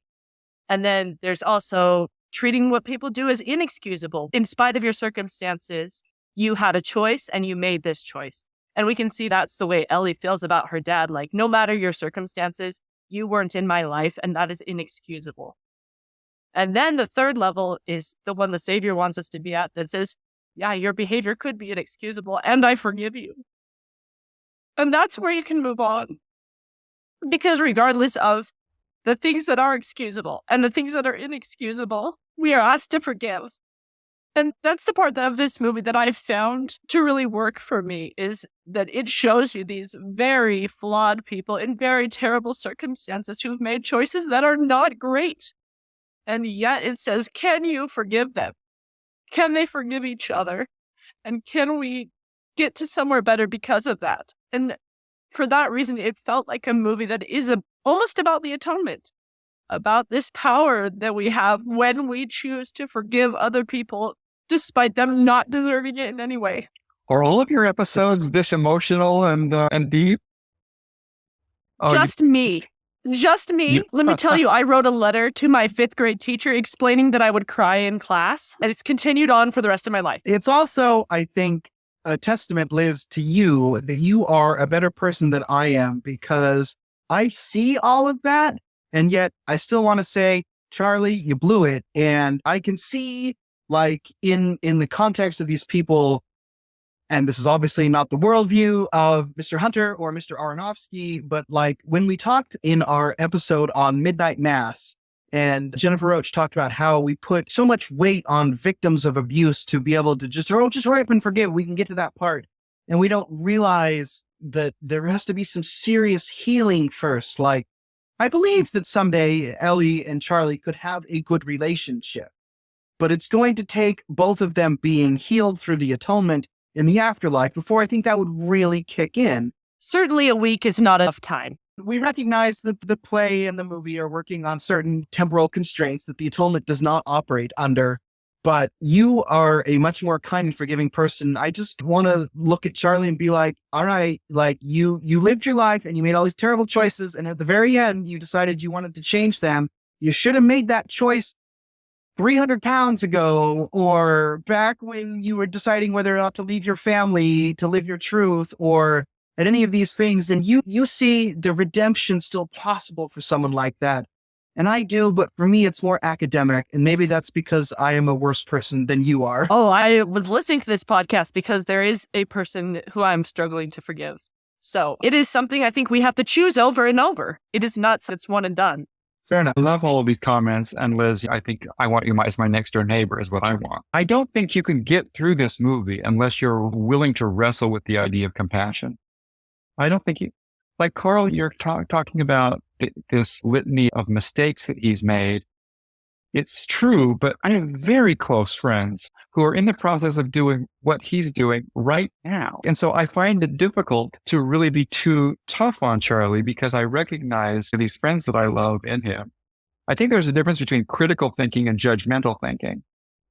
And then there's also treating what people do as inexcusable. In spite of your circumstances, you had a choice and you made this choice. And we can see that's the way Ellie feels about her dad. Like, no matter your circumstances, you weren't in my life, and that is inexcusable. And then the 3rd level is the one the Savior wants us to be at that says, yeah, your behavior could be inexcusable, and I forgive you. And that's where you can move on. Because regardless of the things that are excusable and the things that are inexcusable, we are asked to forgive. And that's the part of this movie that I've found to really work for me, is that it shows you these very flawed people in very terrible circumstances who've made choices that are not great. And yet it says, can you forgive them? Can they forgive each other? And can we get to somewhere better because of that? And for that reason, it felt like a movie that is almost about the atonement, about this power that we have when we choose to forgive other people, despite them not deserving it in any way. Are all of your episodes this emotional and deep? Just me. Let me tell you, I wrote a letter to my 5th grade teacher explaining that I would cry in class, and it's continued on for the rest of my life. It's also, I think, a testament, Liz, to you that you are a better person than I am, because I see all of that, and yet I still want to say, Charlie, you blew it. And I can see, like, in the context of these people, and this is obviously not the worldview of Mr. Hunter or Mr. Aronofsky, but like when we talked in our episode on Midnight Mass, and Jennifer Roach talked about how we put so much weight on victims of abuse to be able to just hurry up and forgive. We can get to that part. And we don't realize that there has to be some serious healing first. Like, I believe that someday Ellie and Charlie could have a good relationship, but it's going to take both of them being healed through the atonement in the afterlife before I think that would really kick in. Certainly a week is not enough time. We recognize that the play and the movie are working on certain temporal constraints that the atonement does not operate under, but you are a much more kind and forgiving person. I just want to look at Charlie and be like, all right, like you lived your life and you made all these terrible choices, and at the very end, you decided you wanted to change them. You should have made that choice 300 pounds ago, or back when you were deciding whether or not to leave your family to live your truth, or at any of these things. And you see the redemption still possible for someone like that. And I do, but for me, it's more academic. And maybe that's because I am a worse person than you are. Oh, I was listening to this podcast because there is a person who I'm struggling to forgive. So it is something I think we have to choose over and over. It is not, it's one and done. Fair enough. I love all of these comments. And Liz, I think I want you as my next door neighbor is what I want. I don't think you can get through this movie unless you're willing to wrestle with the idea of compassion. I don't think like Carl, you're talking about this litany of mistakes that he's made. It's true, but I have very close friends who are in the process of doing what he's doing right now. And so I find it difficult to really be too tough on Charlie because I recognize these friends that I love in him. I think there's a difference between critical thinking and judgmental thinking.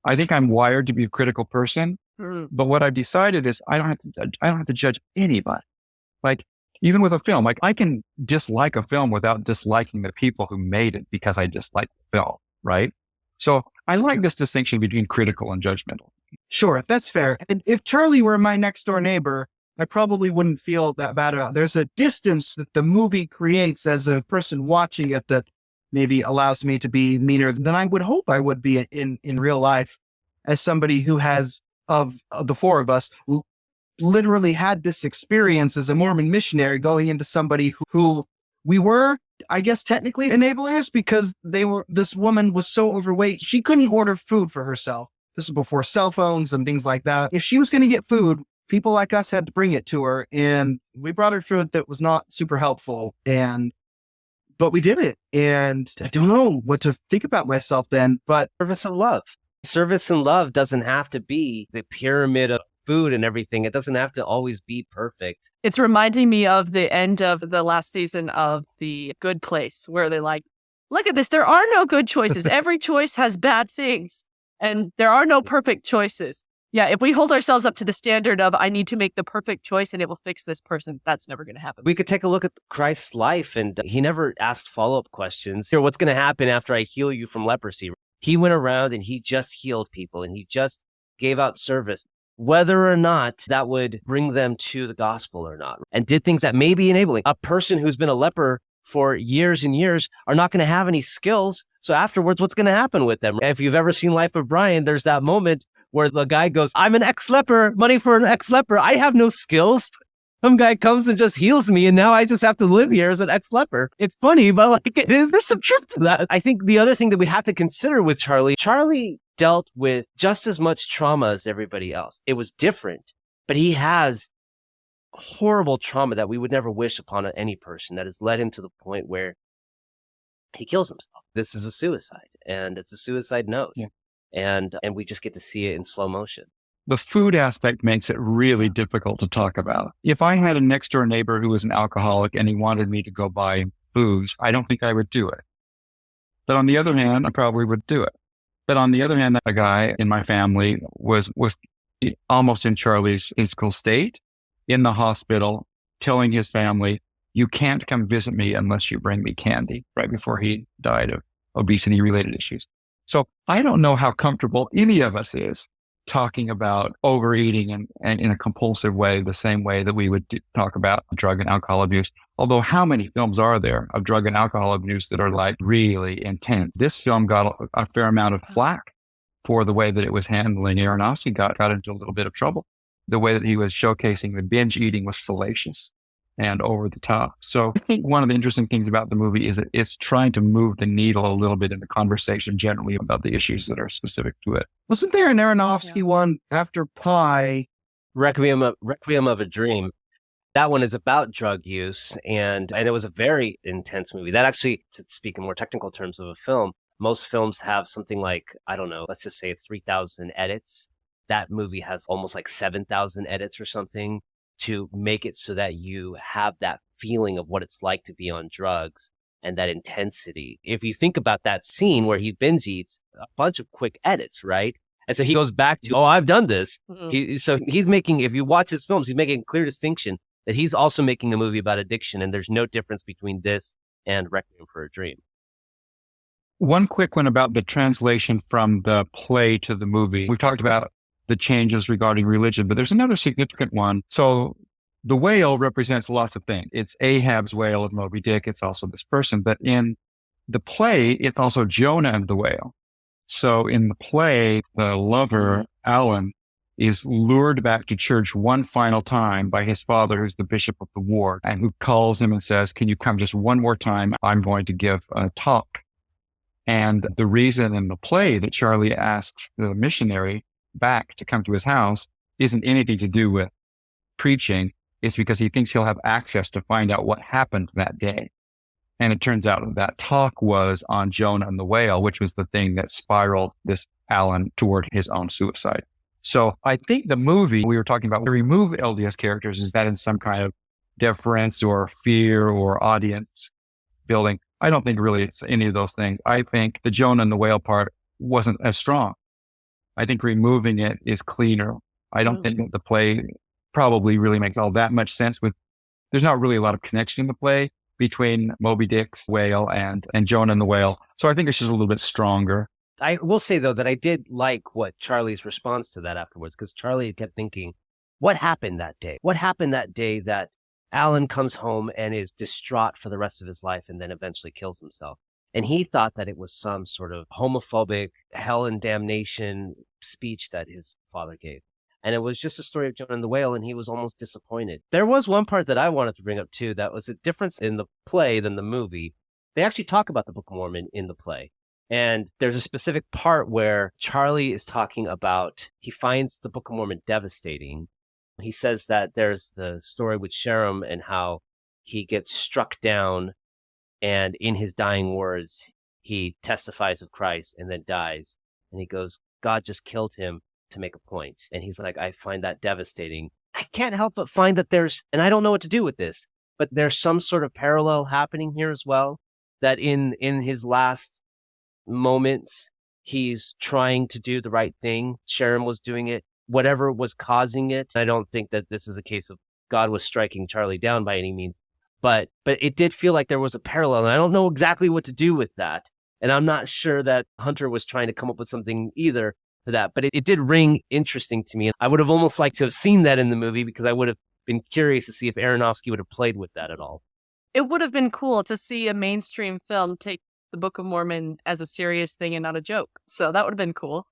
I think I'm wired to be a critical person, but what I've decided is I don't have to judge anybody. Like, even with a film, like I can dislike a film without disliking the people who made it because I dislike the film. Right? So I like this distinction between critical and judgmental. Sure, that's fair. And if Charlie were my next door neighbor, I probably wouldn't feel that bad about it. There's a distance that the movie creates as a person watching it that maybe allows me to be meaner than I would hope I would be in real life, as somebody who has, of the four of us, literally had this experience as a Mormon missionary going into somebody who we were, I guess, technically enablers, because this woman was so overweight, she couldn't order food for herself. This was before cell phones and things like that. If she was going to get food, people like us had to bring it to her, and we brought her food that was not super helpful. But we did it. And I don't know what to think about myself then, but Service of love. Service and love doesn't have to be the pyramid of food and everything. It doesn't have to always be perfect. It's reminding me of the end of the last season of The Good Place, where they're like, look at this, there are no good choices. Every choice has bad things, and there are no perfect choices. Yeah, if we hold ourselves up to the standard of, I need to make the perfect choice and it will fix this person, that's never going to happen. We could take a look at Christ's life, and he never asked follow-up questions. Here, what's going to happen after I heal you from leprosy? He went around and he just healed people, and he just gave out service, whether or not that would bring them to the gospel or not, and did things that may be enabling. A person who's been a leper for years and years are not going to have any skills. So afterwards, what's going to happen with them? If you've ever seen Life of Brian, there's that moment where the guy goes, I'm an ex-leper, money for an ex-leper. I have no skills. Some guy comes and just heals me, and now I just have to live here as an ex-leper. It's funny, but there's some truth to that. I think the other thing that we have to consider with Charlie dealt with just as much trauma as everybody else. It was different, but he has horrible trauma that we would never wish upon any person that has led him to the point where he kills himself. This is a suicide, and it's a suicide note. Yeah. And we just get to see it in slow motion. The food aspect makes it really difficult to talk about. If I had a next door neighbor who was an alcoholic and he wanted me to go buy booze, I don't think I would do it. But on the other hand, I probably would do it. But on the other hand, a guy in my family was almost in Charlie's physical state, in the hospital, telling his family, you can't come visit me unless you bring me candy, right before he died of obesity-related issues. So I don't know how comfortable any of us is talking about overeating and in a compulsive way, the same way that we would talk about drug and alcohol abuse. Although how many films are there of drug and alcohol abuse that are like really intense? This film got a fair amount of flack for the way that it was handling. Aronofsky got into a little bit of trouble. The way that he was showcasing the binge eating was salacious and over the top. So I think one of the interesting things about the movie is that it's trying to move the needle a little bit in the conversation generally about the issues that are specific to it. Wasn't there an Aronofsky one after Pi? Requiem of a Dream. That one is about drug use, and it was a very intense movie. That actually, to speak in more technical terms of a film, most films have something like, I don't know, let's just say 3,000 edits. That movie has almost like 7,000 edits or something, to make it so that you have that feeling of what it's like to be on drugs and that intensity. If you think about that scene where he binge eats, a bunch of quick edits, right? And so he goes back to, I've done this. Mm-hmm. He's making, if you watch his films, he's making a clear distinction that he's also making a movie about addiction, and there's no difference between this and Requiem for a Dream. One quick one about the translation from the play to the movie. We've talked about the changes regarding religion, but there's another significant one. So the whale represents lots of things. It's Ahab's whale of Moby Dick. It's also this person, but in the play, it's also Jonah and the whale. So in the play, the lover, Alan, is lured back to church one final time by his father, who's the bishop of the ward, and who calls him and says, can you come just one more time? I'm going to give a talk. And the reason in the play that Charlie asks the missionary back to come to his house isn't anything to do with preaching. It's because he thinks he'll have access to find out what happened that day. And it turns out that talk was on Jonah and the whale, which was the thing that spiraled this Alan toward his own suicide. So I think the movie we were talking about, to remove LDS characters, is that in some kind of deference or fear or audience building. I don't think really it's any of those things. I think the Jonah and the whale part wasn't as strong. I think removing it is cleaner. I don't think that the play probably really makes all that much sense. There's not really a lot of connection in the play between Moby Dick's whale and Jonah and the whale. So I think it's just a little bit stronger. I will say, though, that I did like what Charlie's response to that afterwards, because Charlie kept thinking, what happened that day? What happened that day that Alan comes home and is distraught for the rest of his life and then eventually kills himself? And he thought that it was some sort of homophobic hell and damnation speech that his father gave. And it was just a story of Jonah and the whale, and he was almost disappointed. There was one part that I wanted to bring up too that was a difference in the play than the movie. They actually talk about the Book of Mormon in the play. And there's a specific part where Charlie is talking about, he finds the Book of Mormon devastating. He says that there's the story with Sherem and how he gets struck down, and in his dying words, he testifies of Christ and then dies. And he goes, God just killed him to make a point. And he's like, I find that devastating. I can't help but find that and I don't know what to do with this, but there's some sort of parallel happening here as well, that in his last moments, he's trying to do the right thing. Sharon was doing it, whatever was causing it. I don't think that this is a case of God was striking Charlie down by any means, but it did feel like there was a parallel, and I don't know exactly what to do with that. And I'm not sure that Hunter was trying to come up with something either for that, but it did ring interesting to me. I would have almost liked to have seen that in the movie, because I would have been curious to see if Aronofsky would have played with that at all. It would have been cool to see a mainstream film take the Book of Mormon as a serious thing and not a joke. So that would have been cool.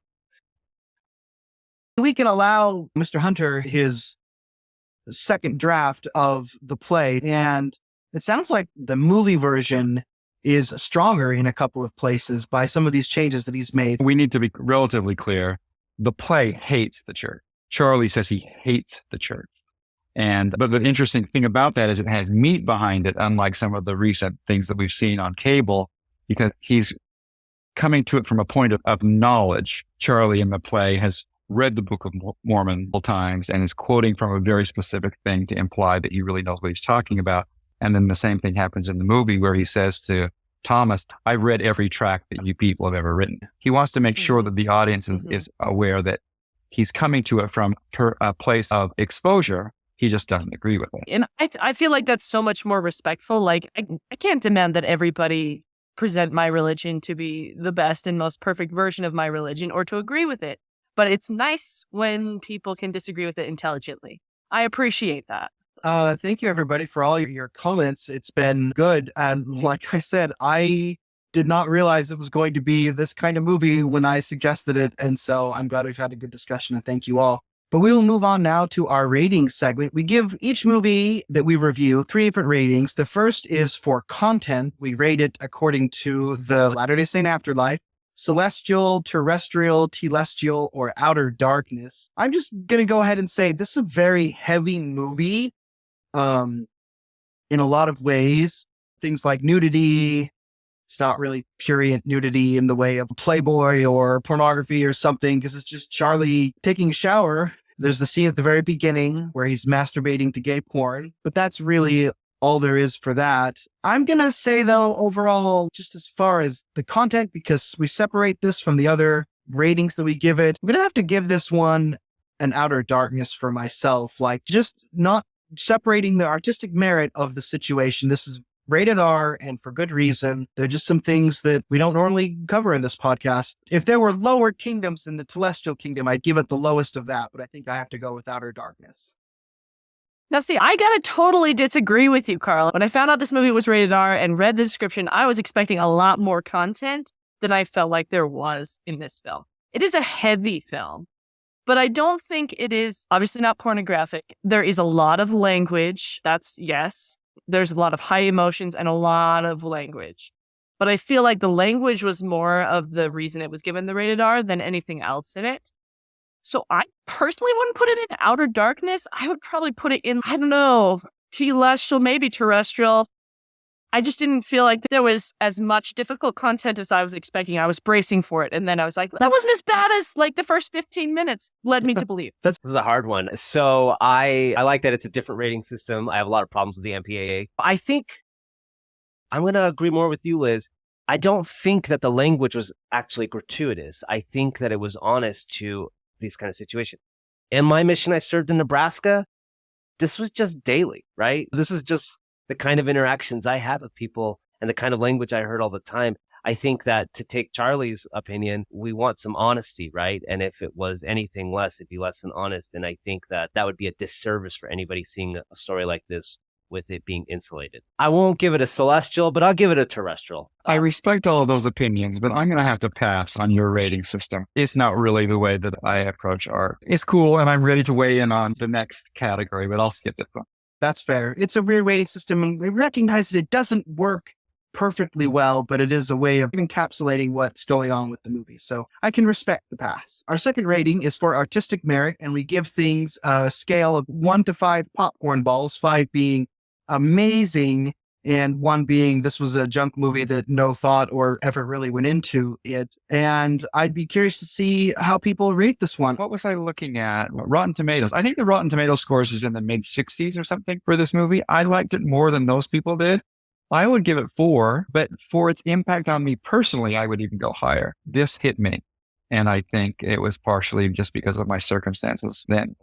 We can allow Mr. Hunter his second draft of the play, and it sounds like the movie version is stronger in a couple of places by some of these changes that he's made. We need to be relatively clear. The play hates the church. Charlie says he hates the church. But the interesting thing about that is it has meat behind it, unlike some of the recent things that we've seen on cable, because he's coming to it from a point of knowledge. Charlie in the play has read the Book of Mormon multiple times and is quoting from a very specific thing to imply that he really knows what he's talking about. And then the same thing happens in the movie where he says to Thomas, I read every tract that you people have ever written. He wants to make sure that the audience is aware that he's coming to it from a place of exposure. He just doesn't agree with it. And I feel like that's so much more respectful. Like, I can't demand that everybody present my religion to be the best and most perfect version of my religion or to agree with it. But it's nice when people can disagree with it intelligently. I appreciate that. Thank you, everybody, for all your comments. It's been good. And like I said, I did not realize it was going to be this kind of movie when I suggested it. And so I'm glad we've had a good discussion, and thank you all. But we will move on now to our rating segment. We give each movie that we review 3 different ratings. The first is for content. We rate it according to the Latter-day Saint afterlife, celestial, terrestrial, telestial, or outer darkness. I'm just going to go ahead and say this is a very heavy movie. In a lot of ways, things like nudity. It's not really purient nudity in the way of Playboy or pornography or something, because it's just Charlie taking a shower. There's the scene at the very beginning where he's masturbating to gay porn, but that's really all there is for that. I'm going to say, though, overall, just as far as the content, because we separate this from the other ratings that we give it, I'm going to have to give this one an outer darkness for myself. Like, just not separating the artistic merit of the situation. This is rated R, and for good reason. There are just some things that we don't normally cover in this podcast. If there were lower kingdoms in the Celestial Kingdom, I'd give it the lowest of that, but I think I have to go with Outer Darkness. Now, see, I gotta totally disagree with you, Carl. When I found out this movie was rated R and read the description, I was expecting a lot more content than I felt like there was in this film. It is a heavy film, but I don't think it is obviously not pornographic. There is a lot of language. That's yes. There's a lot of high emotions and a lot of language. But I feel like the language was more of the reason it was given the rated R than anything else in it. So I personally wouldn't put it in Outer Darkness. I would probably put it in, I don't know, telestial, maybe terrestrial. I just didn't feel like there was as much difficult content as I was expecting. I was bracing for it. And then I was like, that wasn't as bad as like the first 15 minutes led me to believe. This is a hard one. So I like that it's a different rating system. I have a lot of problems with the MPAA. I think I'm going to agree more with you, Liz. I don't think that the language was actually gratuitous. I think that it was honest to these kind of situations. In my mission, I served in Nebraska. This was just daily, right? This is just the kind of interactions I had with people and the kind of language I heard all the time. I think that to take Charlie's opinion, we want some honesty, right? And if it was anything less, it'd be less than honest. And I think that that would be a disservice for anybody seeing a story like this with it being insulated. I won't give it a celestial, but I'll give it a terrestrial. I respect all of those opinions, but I'm going to have to pass on your rating system. It's not really the way that I approach art. It's cool, and I'm ready to weigh in on the next category, but I'll skip this one. That's fair. It's a weird rating system, and we recognize that it doesn't work perfectly well, but it is a way of encapsulating what's going on with the movie. So I can respect the pass. Our second rating is for artistic merit, and we give things a scale of 1 to 5 popcorn balls, 5 being amazing, and 1 being this was a junk movie that no thought or effort really went into it. And I'd be curious to see how people rate this one. What was I looking at? Rotten Tomatoes. I think the Rotten Tomatoes scores is in the mid-60s or something for this movie. I liked it more than those people did. I would give it 4, but for its impact on me personally, I would even go higher. This hit me, and I think it was partially just because of my circumstances then.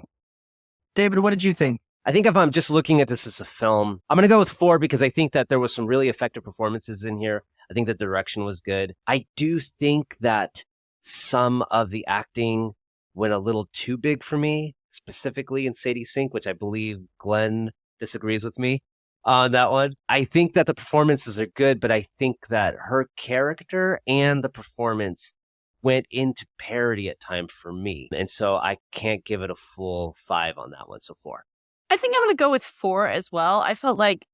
David, what did you think? I think if I'm just looking at this as a film, I'm going to go with 4 because I think that there was some really effective performances in here. I think the direction was good. I do think that some of the acting went a little too big for me, specifically in Sadie Sink, which I believe Glenn disagrees with me on that one. I think that the performances are good, but I think that her character and the performance went into parody at times for me. And so I can't give it a full 5 on that one. So 4. I think I'm going to go with 4 as well. I felt like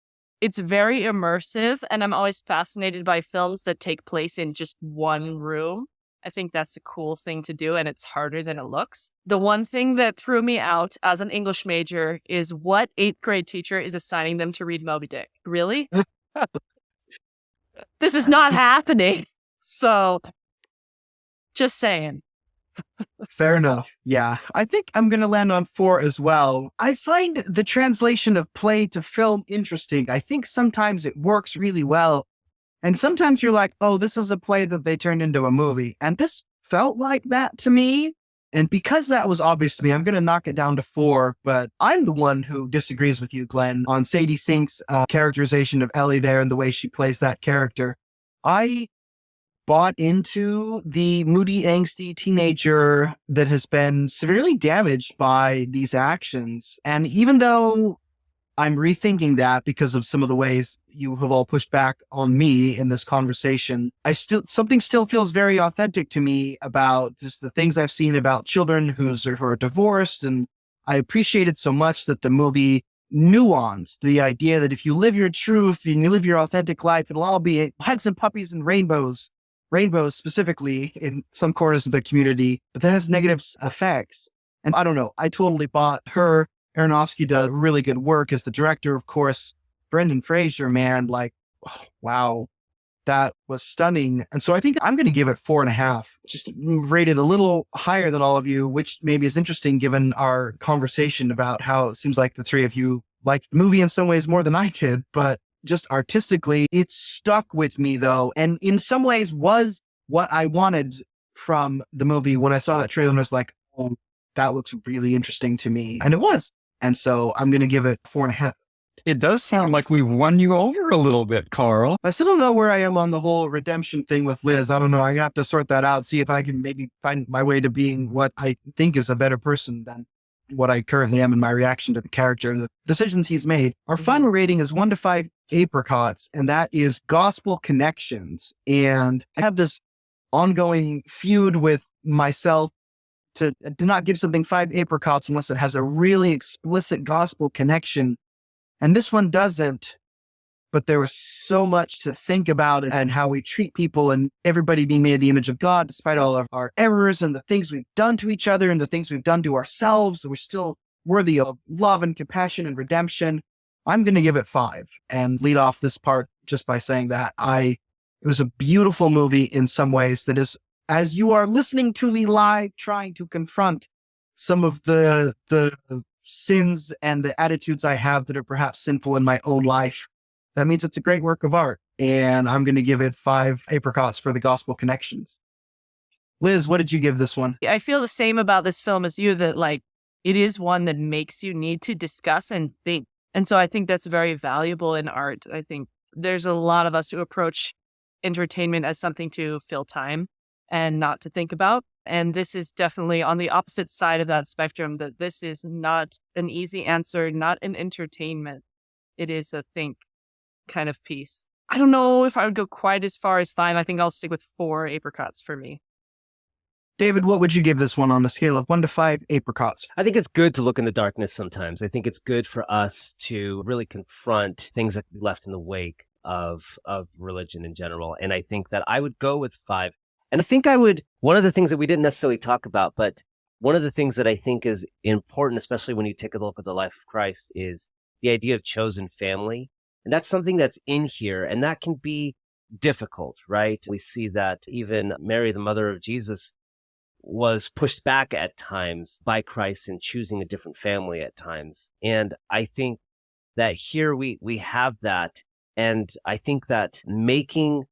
it's very immersive, and I'm always fascinated by films that take place in just one room. I think that's a cool thing to do, and it's harder than it looks. The one thing that threw me out as an English major is what 8th grade teacher is assigning them to read Moby Dick. Really? This is not happening. So, just saying. Fair enough. Yeah. I think I'm going to land on 4 as well. I find the translation of play to film interesting. I think sometimes it works really well. And sometimes you're like, oh, this is a play that they turned into a movie. And this felt like that to me. And because that was obvious to me, I'm going to knock it down to 4. But I'm the one who disagrees with you, Glenn, on Sadie Sink's characterization of Ellie there and the way she plays that character. I bought into the moody, angsty teenager that has been severely damaged by these actions. And even though I'm rethinking that because of some of the ways you have all pushed back on me in this conversation, something still feels very authentic to me about just the things I've seen about children who are divorced. And I appreciated so much that the movie nuanced the idea that if you live your truth and you live your authentic life, it'll all be hugs and puppies and rainbows specifically in some corners of the community, but that has negative effects. And I don't know, I totally bought her. Aronofsky does really good work as the director, of course. Brendan Fraser, man, like, oh, wow, that was stunning. And so I think I'm going to give it 4.5, just rated a little higher than all of you, which maybe is interesting given our conversation about how it seems like the three of you liked the movie in some ways more than I did, but just artistically, it stuck with me though. And in some ways was what I wanted from the movie when I saw that trailer and I was like, oh, that looks really interesting to me. And it was. And so I'm going to give it 4.5. It does sound like we won you over a little bit, Carl. I still don't know where I am on the whole redemption thing with Liz. I don't know. I have to sort that out, see if I can maybe find my way to being what I think is a better person than what I currently am in my reaction to the character and the decisions he's made. Our final rating is 1 to 5 apricots, and that is gospel connections. And I have this ongoing feud with myself to not give something 5 apricots unless it has a really explicit gospel connection. And this one doesn't, but there was so much to think about and how we treat people and everybody being made in the image of God, despite all of our errors and the things we've done to each other and the things we've done to ourselves. We're still worthy of love and compassion and redemption. I'm going to give it 5 and lead off this part just by saying that it was a beautiful movie in some ways that is, as you are listening to me live, trying to confront some of the sins and the attitudes I have that are perhaps sinful in my own life. That means it's a great work of art. And I'm going to give it 5 apricots for the gospel connections. Liz, what did you give this one? I feel the same about this film as you, that like it is one that makes you need to discuss and think. And so I think that's very valuable in art. I think there's a lot of us who approach entertainment as something to fill time and not to think about. And this is definitely on the opposite side of that spectrum, that this is not an easy answer, not an entertainment. it is a think kind of piece. I don't know if I would go quite as far as 5. I think I'll stick with 4 apricots for me. David, what would you give this one on a scale of 1 to 5 apricots? I think it's good to look in the darkness sometimes. I think it's good for us to really confront things that we left in the wake of religion in general. And I think that I would go with 5. And I think one of the things that we didn't necessarily talk about, but one of the things that I think is important, especially when you take a look at the life of Christ, is the idea of chosen family. And that's something that's in here, and that can be difficult, right? We see that even Mary, the mother of Jesus, was pushed back at times by Christ in choosing a different family at times. And I think that here we have that. And I think that making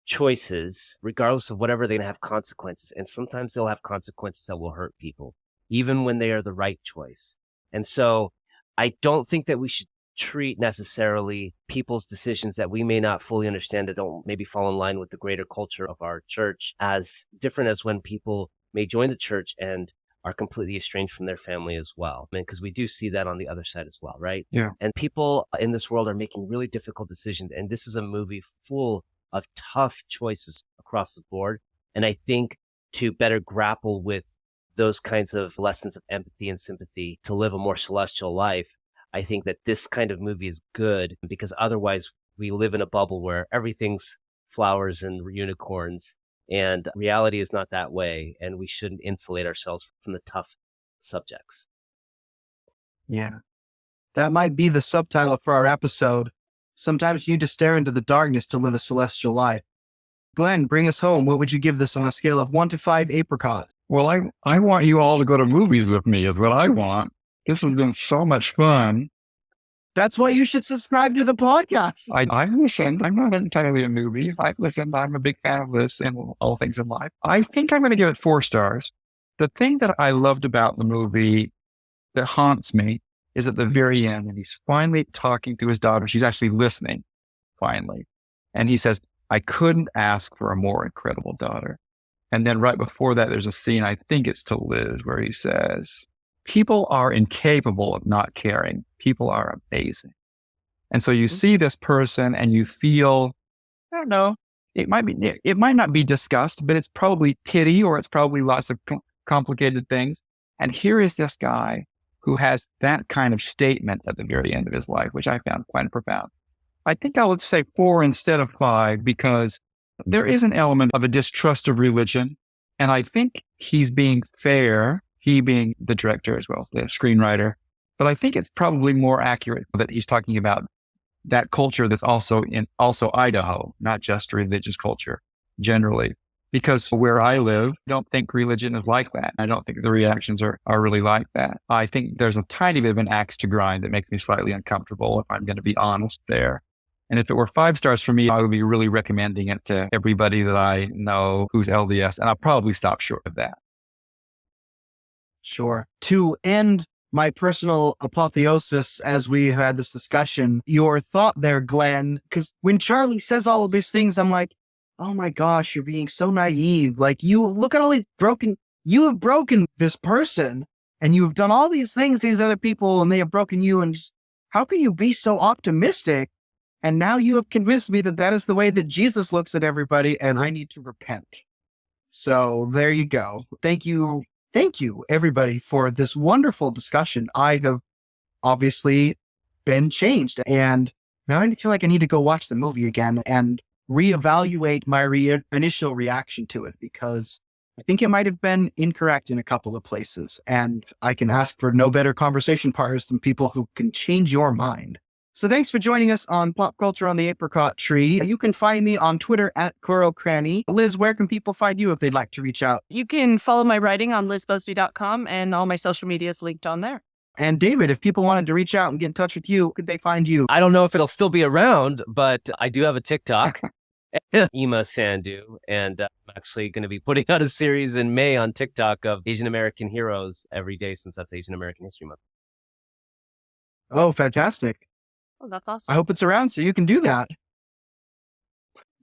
choices, regardless of whatever, they're going to have consequences. And sometimes they'll have consequences that will hurt people, even when they are the right choice. And so I don't think that we should treat necessarily people's decisions that we may not fully understand, that don't maybe fall in line with the greater culture of our church, as different as when people may join the church and are completely estranged from their family as well. I mean, because we do see that on the other side as well, right? Yeah. And people in this world are making really difficult decisions. And this is a movie full of tough choices across the board. And I think to better grapple with those kinds of lessons of empathy and sympathy to live a more celestial life, I think that this kind of movie is good, because otherwise we live in a bubble where everything's flowers and unicorns. And reality is not that way, and we shouldn't insulate ourselves from the tough subjects. Yeah. That might be the subtitle for our episode. Sometimes you need to stare into the darkness to live a celestial life. Glenn, bring us home. What would you give this on a scale of 1 to 5 apricots? Well, I want you all to go to movies with me is what I want. This has been so much fun. That's why you should subscribe to the podcast. I've listened. I'm not entirely a movie. I've listened. I'm a big fan of this and all things in life. I think I'm going to give it 4 stars. The thing that I loved about the movie that haunts me is at the very end, and he's finally talking to his daughter. She's actually listening, finally. And he says, I couldn't ask for a more incredible daughter. And then right before that, there's a scene, I think it's to Liz, where he says, people are incapable of not caring. People are amazing. And so you see this person and you feel, I don't know, it might not be disgust, but it's probably pity, or it's probably lots of complicated things. And here is this guy who has that kind of statement at the very end of his life, which I found quite profound. I think I would say 4 instead of 5, because there is an element of a distrust of religion. And I think he's being fair, he being the director as well as the screenwriter. But I think it's probably more accurate that he's talking about that culture that's also Idaho, not just religious culture generally. Because where I live, I don't think religion is like that. I don't think the reactions are really like that. I think there's a tiny bit of an axe to grind that makes me slightly uncomfortable, if I'm going to be honest there. And if it were 5 stars for me, I would be really recommending it to everybody that I know who's LDS. And I'll probably stop short of that. Sure. To end my personal apotheosis as we had this discussion, your thought there, Glenn, because when Charlie says all of these things, I'm like, oh my gosh, you're being so naive. Like, you look at all these you have broken this person, and you have done all these things to these other people, and they have broken you. And just, how can you be so optimistic? And now you have convinced me that that is the way that Jesus looks at everybody, and I need to repent. So there you go. Thank you, everybody, for this wonderful discussion. I have obviously been changed, and now I feel like I need to go watch the movie again and reevaluate my initial reaction to it, because I think it might have been incorrect in a couple of places. And I can ask for no better conversation partners than people who can change your mind. So thanks for joining us on Pop Culture on the Apricot Tree. You can find me on Twitter at Carl Cranney. Liz, where can people find you if they'd like to reach out? You can follow my writing on lizbusby.com, and all my social media is linked on there. And David, if people wanted to reach out and get in touch with you, could they find you? I don't know if it'll still be around, but I do have a TikTok, Ema Sandhu, and I'm actually going to be putting out a series in May on TikTok of Asian American heroes every day, since that's Asian American History Month. Oh, fantastic. Oh, that's awesome. I hope it's around so you can do that.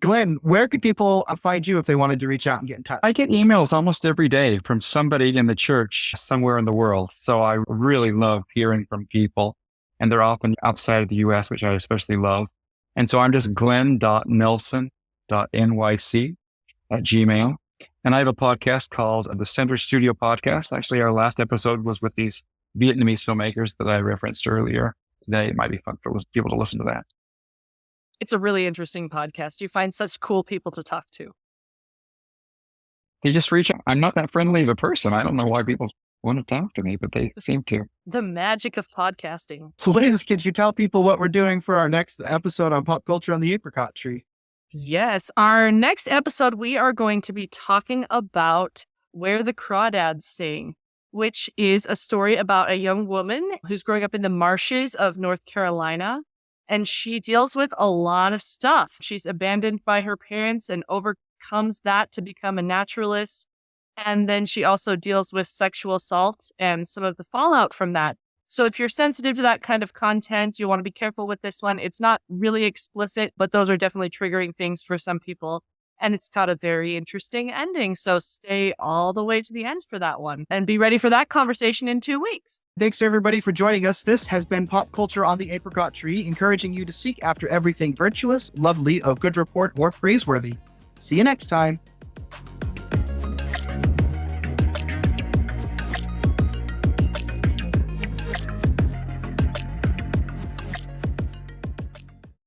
Glenn, where could people find you if they wanted to reach out and get in touch? I get emails almost every day from somebody in the church somewhere in the world. So I really love hearing from people. and they're often outside of the US, which I especially love. And so I'm just glen.nelson.nyc@gmail. And I have a podcast called the Center Studio Podcast. Actually, our last episode was with these Vietnamese filmmakers that I referenced earlier. It might be fun for people to listen to that. It's a really interesting podcast. You find such cool people to talk to. They just reach out. I'm not that friendly of a person. I don't know why people want to talk to me, but they seem to. The magic of podcasting. Liz, could you tell people what we're doing for our next episode on pop culture on the Apricot Tree? Yes. Our next episode, we are going to be talking about Where the Crawdads Sing, which is a story about a young woman who's growing up in the marshes of North Carolina. And she deals with a lot of stuff. She's abandoned by her parents and overcomes that to become a naturalist. And then she also deals with sexual assault and some of the fallout from that. So if you're sensitive to that kind of content, you want to be careful with this one. It's not really explicit, but those are definitely triggering things for some people. And it's got a very interesting ending. So stay all the way to the end for that one and be ready for that conversation in 2 weeks. Thanks everybody for joining us. This has been Pop Culture on the Apricot Tree, encouraging you to seek after everything virtuous, lovely, of good report, or praiseworthy. See you next time.